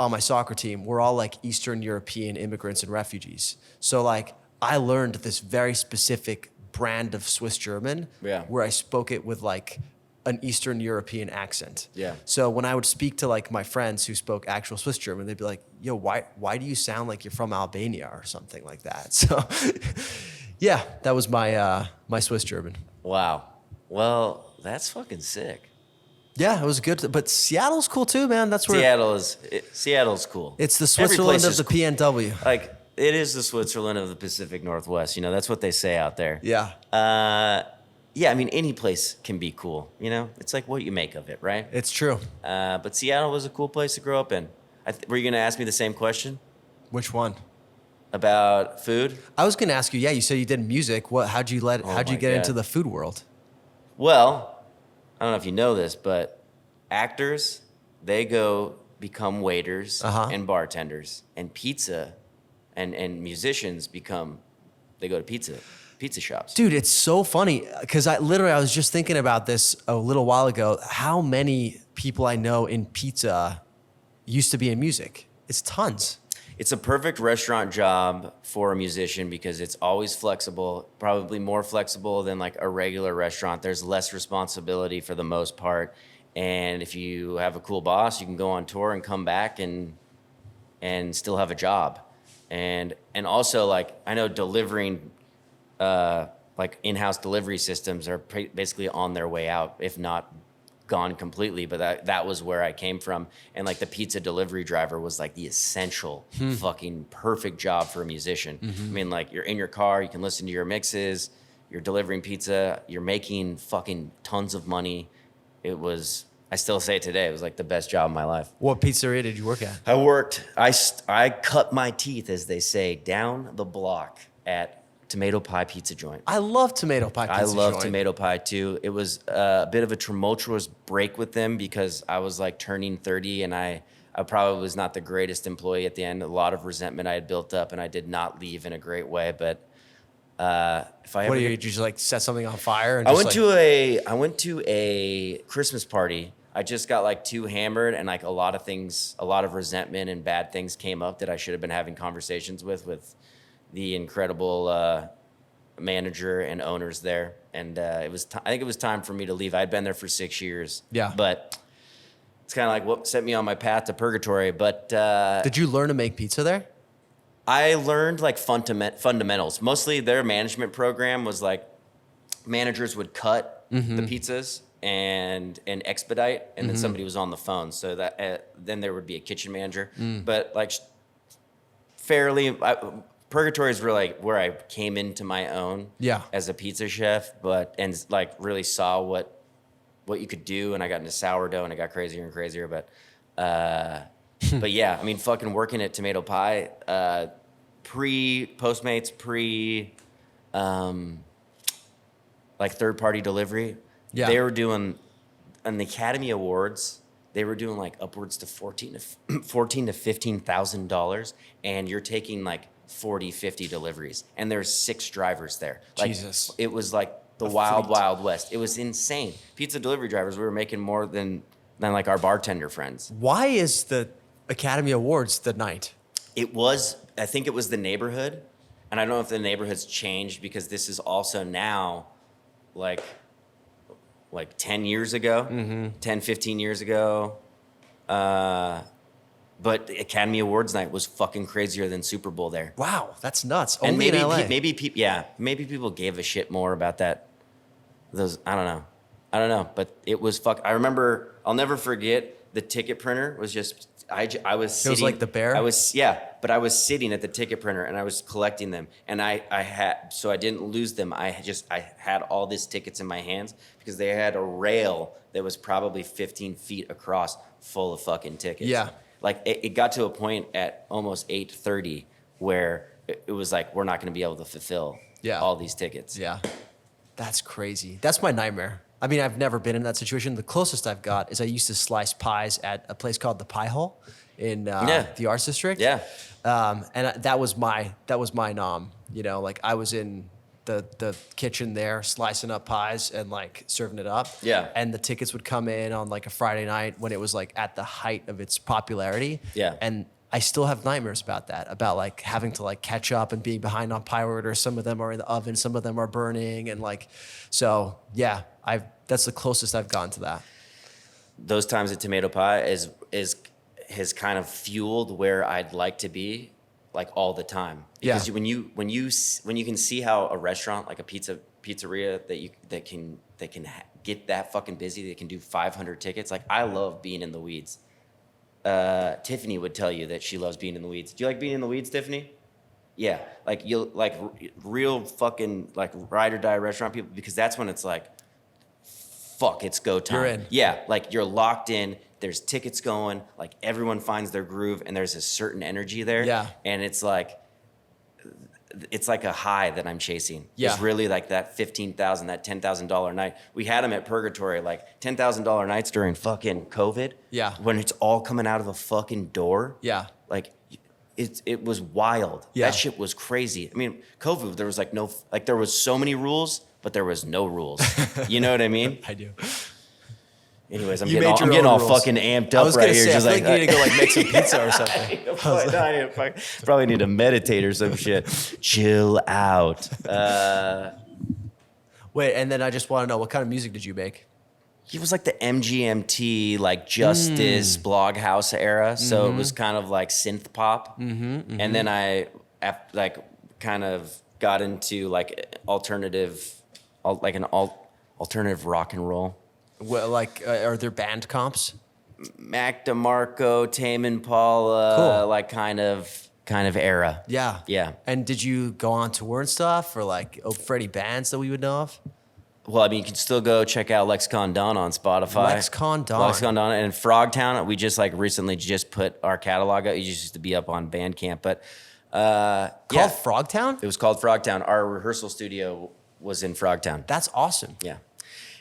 on my soccer team were all like Eastern European immigrants and refugees. So like I learned this very specific brand of Swiss German Yeah. where I spoke it with like an Eastern European accent. Yeah. So when I would speak to like my friends who spoke actual Swiss German, they'd be like, "Yo, why do you sound like you're from Albania or something like that?" So yeah, that was my Swiss German. Wow. Well, that's fucking sick. Yeah, it was good. But Seattle's cool too, man. That's where Seattle's cool. it's the Every Switzerland place of is the cool. PNW. Like, it is the Switzerland of the Pacific Northwest. You know, that's what they say out there. Yeah. Yeah, I mean, any place can be cool. You know, it's like what you make of it, right? It's true. But Seattle was a cool place to grow up in. Were you going to ask me the same question Which one? about food? I was gonna ask you. Yeah, you said you did music. How'd you my get into God. the food world? Well, I don't know if you know this, but actors, they go become waiters and bartenders, and pizza and musicians they go to pizza shops. Dude, it's so funny because I was just thinking about this a little while ago. How many people I know in pizza used to be in music? It's tons. It's a perfect restaurant job for a musician because it's always flexible, probably more flexible than like a regular restaurant. There's less responsibility for the most part. And if you have a cool boss, you can go on tour and come back and still have a job. And also like I know delivering like in-house delivery systems are basically on their way out, if not gone completely, but that was where I came from. And like the pizza delivery driver was like the essential fucking perfect job for a musician. I mean, like you're in your car, you can listen to your mixes, you're delivering pizza, you're making fucking tons of money. I still say it today, it was like the best job of my life. What pizzeria did you work at? I cut my teeth, as they say, down the block at Tomato Pie Pizza Joint. I love Tomato Pie Pizza Joint. I love Tomato Pie too. It was a bit of a tumultuous break with them because I was like turning 30 and I probably was not the greatest employee at the end. A lot of resentment I had built up and I did not leave in a great way. But if I ever Did you just like set something on fire? And I went to a Christmas party. I just got like too hammered and like a lot of resentment and bad things came up that I should have been having conversations with the incredible manager and owners there. And I think it was time for me to leave. I'd been there for 6 years. Yeah. But it's kind of like what set me on my path to purgatory. But did you learn to make pizza there? I learned like fundamentals. Mostly their management program was like managers would cut the pizzas and expedite, and then somebody was on the phone. So that then there would be a kitchen manager. But like fairly, purgatory is really like where I came into my own as a pizza chef, and like really saw what you could do, and I got into sourdough and it got crazier and crazier. But but yeah, I mean, fucking working at Tomato Pie, Postmates, like third party delivery. Yeah. They were doing on the Academy Awards. They were doing like upwards to $14,000 to $15,000, and you're taking like 40, 50 deliveries, and there's 6 drivers there. Like, Jesus. It was like the wild west. It was insane. Pizza delivery drivers, we were making more than like our bartender friends. Why is the Academy Awards the night? I think it was the neighborhood, and I don't know if the neighborhood's changed because this is also now like 10 years ago, 10, 15 years ago. But the Academy Awards night was fucking crazier than Super Bowl there. Wow, that's nuts. And Only in LA. maybe people gave a shit more about that. I don't know. But it was I remember, I'll never forget, the ticket printer was just, I was sitting. It was like the bear? But I was sitting at the ticket printer and I was collecting them. And I didn't lose them. I had all these tickets in my hands because they had a rail that was probably 15 feet across full of fucking tickets. Yeah. Like it got to a point at almost 8:30 where it was like, we're not going to be able to fulfill all these tickets. Yeah. That's crazy. That's my nightmare. I mean, I've never been in that situation. The closest I've got is I used to slice pies at a place called the Pie Hole in the Arts District. Yeah. And that was my nom. You know, like I was in the kitchen there slicing up pies and like serving it up. Yeah. And the tickets would come in on like a Friday night when it was like at the height of its popularity. Yeah. And I still have nightmares about that, about like having to like catch up and being behind on pie orders. Some of them are in the oven, some of them are burning, and like, so yeah, that's the closest I've gotten to that. Those times at Tomato Pie has kind of fueled where I'd like to be, like all the time. Because when you can see how a restaurant like a pizzeria that can get that fucking busy, they can do 500 tickets. Like I love being in the weeds. Tiffany would tell you that she loves being in the weeds. Do you like being in the weeds, Tiffany? Yeah, like you'll like real fucking like ride or die restaurant people, because that's when it's like, fuck, it's go time. You're in. Yeah, like you're locked in. There's tickets going. Like everyone finds their groove, and there's a certain energy there. Yeah, and it's like a high that I'm chasing. Yeah, it's really like that $15,000, that $10,000 night. We had them at Purgatory, like $10,000 nights during fucking COVID. Yeah, when it's all coming out of a fucking door. Yeah, like it was wild. Yeah, that shit was crazy. I mean, COVID, there was like there was so many rules, but there was no rules. You know what I mean? I do. Anyways, I'm You getting made all, your I'm getting own all rules. fucking amped I up was right gonna here. say, I Just feel like, like you need to go like make some pizza or something. probably need to meditate or some shit. Chill out. Wait, and then I just want to know, what kind of music did you make? He was like the MGMT, like Justice Blog House era. So it was kind of like synth pop. And then I like kind of got into like alternative, like an alternative rock and roll. Well, like, are there band comps? Mac DeMarco, Tame Impala, Cool. like kind of era. Yeah. Yeah. And did you go on tour and stuff, or like for any bands that we would know of? Well, I mean, you can still go check out Lexicon Dawn on Spotify. Lexicon Dawn. Lexicon Dawn. And in Frogtown, we just like recently just put our catalog out. It used to be up on Bandcamp, but Called Frogtown? it was called Frogtown. Our rehearsal studio was in Frogtown. That's awesome. Yeah.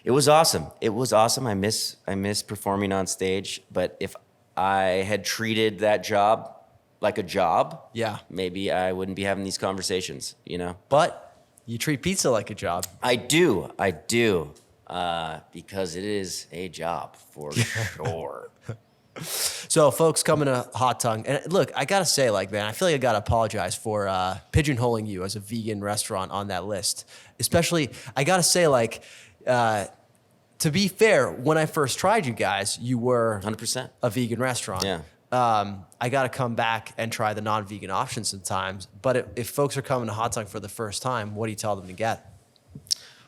It was awesome. It was awesome. I miss performing on stage, but if I had treated that job like a job, Yeah. maybe I wouldn't be having these conversations, you know? But you treat pizza like a job. I do, because it is a job for sure. So, folks, coming to Hot Tongue, and look, I gotta say, like, man, I feel like I gotta apologize for pigeonholing you as a vegan restaurant on that list. Especially, I gotta say, like, to be fair, when I first tried you guys, you were 100%. a vegan restaurant. Yeah. I got to come back and try the non-vegan options sometimes. But if folks are coming to Hot Tongue for the first time, what do you tell them to get?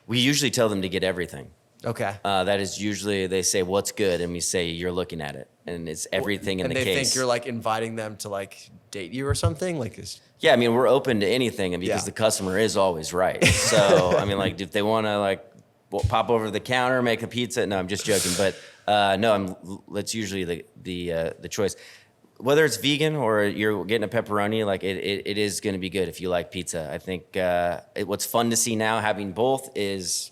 We usually tell them to get everything. Okay. That is usually, they say, what's good? And we say, you're looking at it. And it's everything in the case. And they think you're like inviting them to like date you or something? Like, Yeah, I mean, we're open to anything, and because Yeah. the customer is always right. So, I mean, like, if they want to, like, pop over to the counter, make a pizza. No, I'm just joking. But no, that's usually the choice. Whether it's vegan or you're getting a pepperoni, like it is going to be good if you like pizza. I think what's fun to see now, having both, is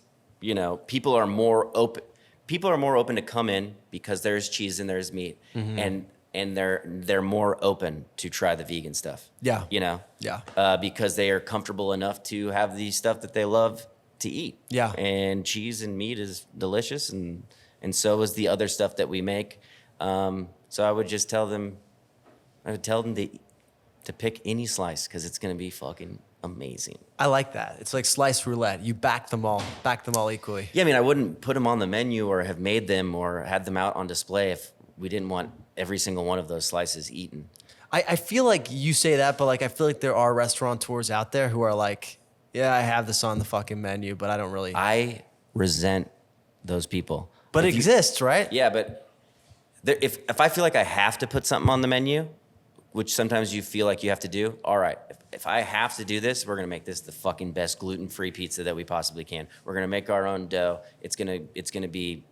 people are more open. People are more open to come in because there's cheese and there's meat, and they're more open to try the vegan stuff. Yeah. Yeah. Because they are comfortable enough to have the stuff that they love to eat. Yeah. And cheese and meat is delicious, and so is the other stuff that we make. So I would just tell them to pick any slice because it's gonna be fucking amazing. I like that. It's like slice roulette. You back them all equally. Yeah, I mean, I wouldn't put them on the menu or have made them or had them out on display if we didn't want every single one of those slices eaten. I feel like you say that, but like I feel like there are restaurateurs out there who are like, yeah, I have this on the fucking menu, but I don't really. I resent those people. But it exists, right? Yeah, but if I feel like I have to put something on the menu, which sometimes you feel like you have to do, all right, if I have to do this, we're going to make this the fucking best gluten-free pizza that we possibly can. We're going to make our own dough. It's going to be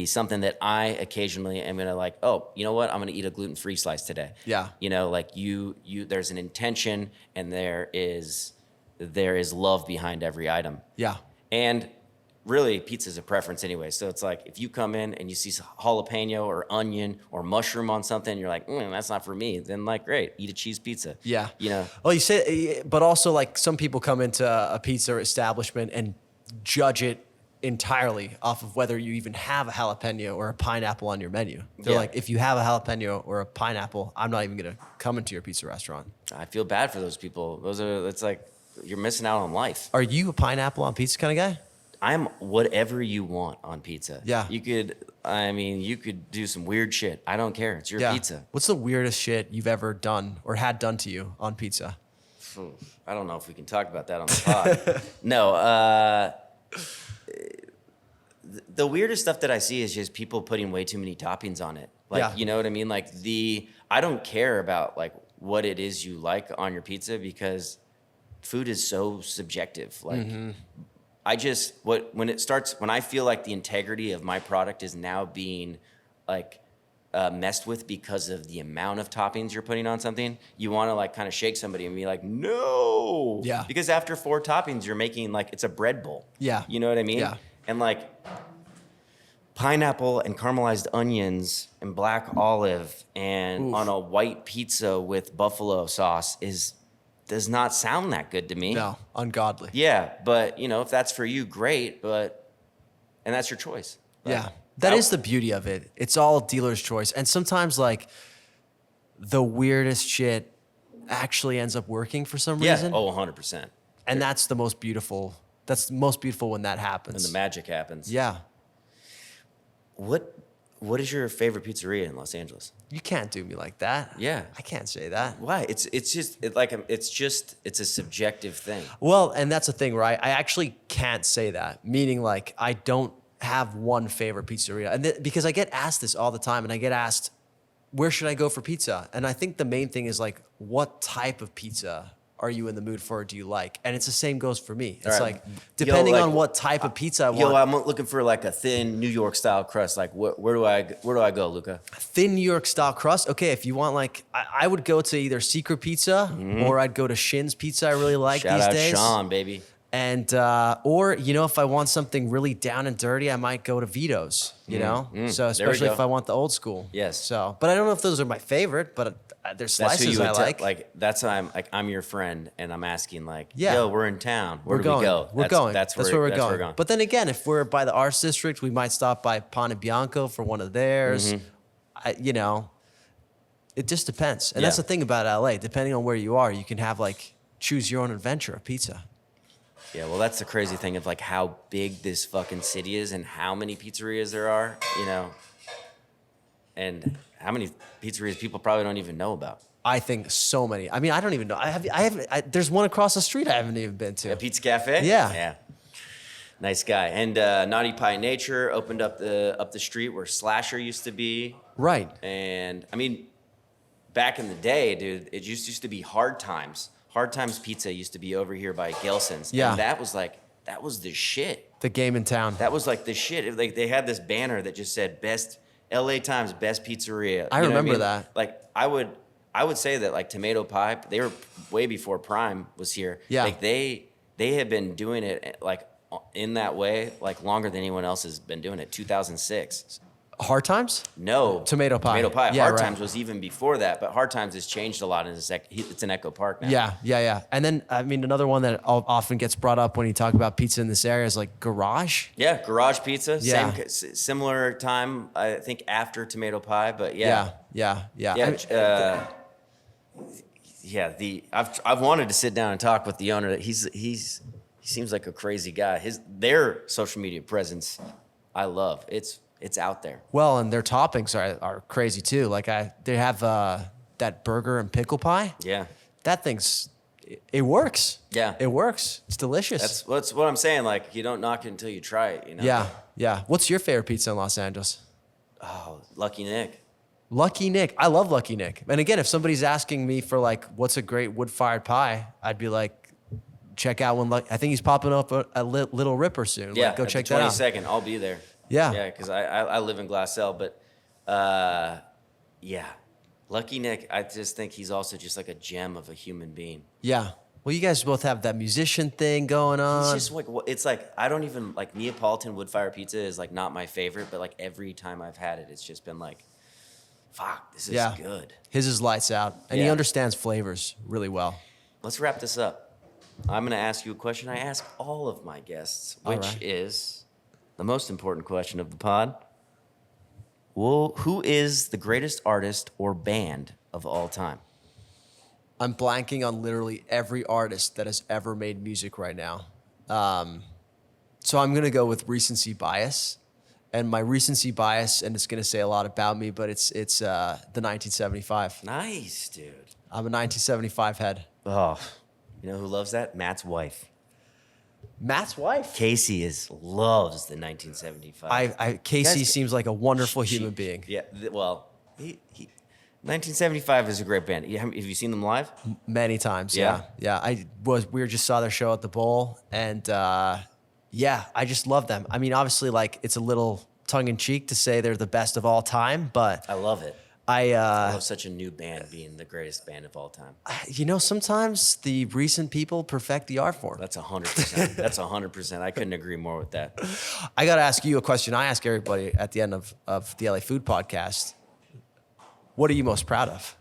something that I occasionally am going to like, oh, you know what? I'm going to eat a gluten-free slice today. Yeah. Like there's an intention and there is love behind every item. Yeah. And really, pizza's a preference anyway. So it's like if you come in and you see jalapeno or onion or mushroom on something, you're like, that's not for me. Then like, great, eat a cheese pizza. Yeah. Well, Well, you say, but also like some people come into a pizza establishment and judge it entirely off of whether you even have a jalapeno or a pineapple on your menu. They're Yeah. like, if you have a jalapeno or a pineapple, I'm not even gonna come into your pizza restaurant. I feel bad for those people. It's like you're missing out on life. Are you a pineapple on pizza kind of guy? I'm whatever you want on pizza. Yeah. You could do some weird shit. I don't care. It's your pizza. What's the weirdest shit you've ever done or had done to you on pizza? I don't know if we can talk about that on the pod. No, the weirdest stuff that I see is just people putting way too many toppings on it. Like, Yeah. you know what I mean? Like I don't care about like what it is you like on your pizza because food is so subjective. Like when I feel like the integrity of my product is now being like messed with because of the amount of toppings you're putting on something, you want to like kind of shake somebody and be like, no. Yeah. Because after 4 toppings, you're making like, it's a bread bowl. Yeah. You know what I mean? Yeah. And like pineapple and caramelized onions and black olive and on a white pizza with buffalo sauce does not sound that good to me. No, ungodly. Yeah, but if that's for you, great. And that's your choice. But Yeah. That is the beauty of it. It's all dealer's choice. And sometimes like the weirdest shit actually ends up working for some reason. Oh, 100%. And that's the most beautiful. That's most beautiful when that happens. When the magic happens. Yeah. What is your favorite pizzeria in Los Angeles? You can't do me like that. Yeah. I can't say that. Why? It's a subjective thing. Well, and that's the thing, right? I actually can't say that. Meaning like I don't have one favorite pizzeria. And because I get asked this all the time, and I get asked, where should I go for pizza? And I think the main thing is like, what type of pizza are you in the mood for? Or do you like? And it's the same goes for me. It's All right. like depending on what type of pizza I want. Yo, I'm looking for like a thin New York style crust. Like where do I go, Luca? Thin New York style crust. Okay, if you want like, I would go to either Secret Pizza or I'd go to Shin's Pizza. I really like Shout these out days. Sean, baby. And or if I want something really down and dirty, I might go to Vito's. So especially if I want the old school. Yes. So, but I don't know if those are my favorite. But there's That's who slices you I would like. like. That's why I'm your friend, and I'm asking like, Yeah. yo, we're in town. Where We're do going. we go? We're going. That's where we're going. But then again, if we're by the Arts District, we might stop by Pane Bianco for one of theirs. It just depends. And that's Yeah. the thing about LA. Depending on where you are, you can have like choose your own adventure of pizza. Yeah, well, that's the crazy thing of like how big this fucking city is and how many pizzerias there are, and how many pizzerias people probably don't even know about. I think so many. I mean, I don't even know. There's one across the street I haven't even been to. A Pizza Cafe? Yeah. Yeah. Nice guy. And Naughty Pie Nature opened up the street where Slasher used to be. Right. And I mean, back in the day, dude, it used to be Hard Times. Hard Times Pizza used to be over here by Gelson's. Yeah. And that was the shit. The game in town. That was like the shit. Like they had this banner that just said best LA Times best pizzeria. I You know what remember mean? that. Like I would say that like Tomato Pie, they were way before Prime was here. Yeah. Like they had been doing it like in that way like longer than anyone else has been doing it. 2006. Hard Times? No. Tomato Pie. Tomato Pie. Yeah, Hard right. Times was even before that, but Hard Times has changed a lot. And it's an Echo Park now. Yeah. And then, I mean, another one that often gets brought up when you talk about pizza in this area is like Garage. Yeah, Garage Pizza. Yeah. Similar time, I think, after Tomato Pie, but yeah. Yeah. Yeah, I've wanted to sit down and talk with the owner. He seems like a crazy guy. Their social media presence, I love. It's out there. Well, and their toppings are crazy too. Like they have that burger and pickle pie. Yeah. That it works. Yeah. It works. It's delicious. That's what I'm saying. Like you don't knock it until you try it. Yeah. What's your favorite pizza in Los Angeles? Oh, Lucky Nick. Lucky Nick. I love Lucky Nick. And again, if somebody's asking me for like, what's a great wood-fired pie, I'd be like, check out one. I think he's popping up at Little Ripper soon. Yeah, Like, go at check the that out. 22nd, I'll be there. Yeah. Yeah, because I live in Glassell, but yeah, Lucky Nick. I just think he's also just like a gem of a human being. Yeah. Well, you guys both have that musician thing going on. It's just like it's like I don't even like Neapolitan wood fire pizza is like not my favorite, but like every time I've had it, it's just been like, fuck, this is good. His is lights out, and he Yeah. understands flavors really well. Let's wrap this up. I'm gonna ask you a question I ask all of my guests, All which right. is the most important question of the pod. Well, who is the greatest artist or band of all time? I'm blanking on literally every artist that has ever made music right now. So I'm gonna go with recency bias, and my recency bias, and it's gonna say a lot about me, but it's the 1975. Nice, dude. I'm a 1975 head. Oh, you know who loves that? Matt's wife. Matt's wife. Casey loves the 1975. Casey Guys, seems like a wonderful human being. Yeah, well, he 1975 is a great band. Have you seen them live? Many times, Yeah. yeah. We just saw their show at the Bowl, and I just love them. I mean, obviously, like it's a little tongue in cheek to say they're the best of all time, but I love it. I love such a new band being the greatest band of all time. sometimes the recent people perfect the art form. That's 100%. That's 100%. I couldn't agree more with that. I got to ask you a question. I ask everybody at the end of the LA Food Podcast. What are you most proud of?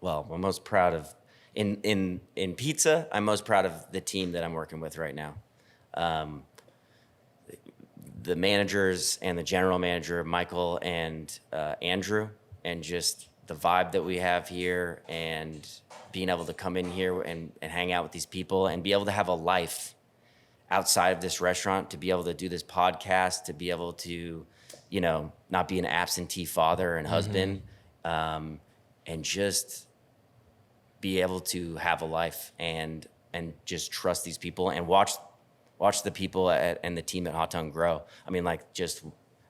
Well, I'm most proud of in pizza. I'm most proud of the team that I'm working with right now. the managers and the general manager, Michael and Andrew, and just the vibe that we have here, and being able to come in here and hang out with these people and be able to have a life outside of this restaurant, to be able to do this podcast, to be able to, not be an absentee father and husband, and just be able to have a life and just trust these people and watch the people and the team at Hot Tongue grow. I mean, I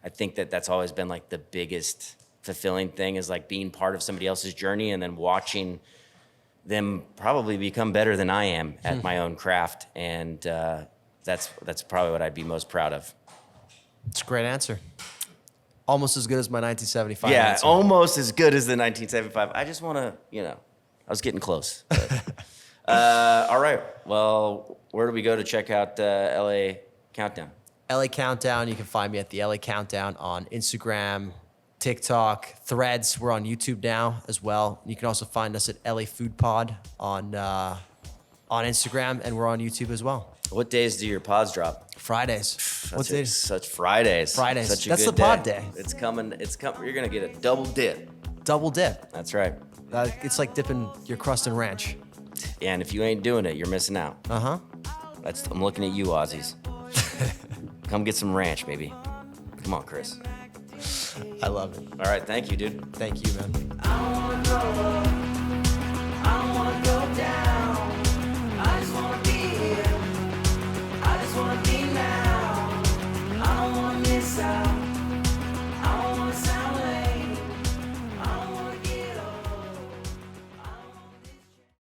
think that's always been like the biggest fulfilling thing, is like being part of somebody else's journey and then watching them probably become better than I am at my own craft. And that's probably what I'd be most proud of. It's a great answer. Almost as good as my 1975 Yeah, answer. almost as good as the 1975. I just want to, I was getting close. All right. Well, where do we go to check out LA Countdown? LA Countdown. You can find me at the LA Countdown on Instagram, TikTok, Threads. We're on YouTube now as well. You can also find us at LA Food Pod on Instagram, and we're on YouTube as well. What days do your pods drop? Fridays. What days? Such Fridays. Fridays. Such a That's good the pod day. It's coming. You're gonna get a double dip. Double dip. That's right. It's like dipping your crust in ranch. Yeah, and if you ain't doing it, you're missing out. Uh-huh. I'm looking at you, Aussies. Come get some ranch, baby. Come on, Chris. I love it. All right, thank you, dude. Thank you, man. I wanna go up, I wanna go down.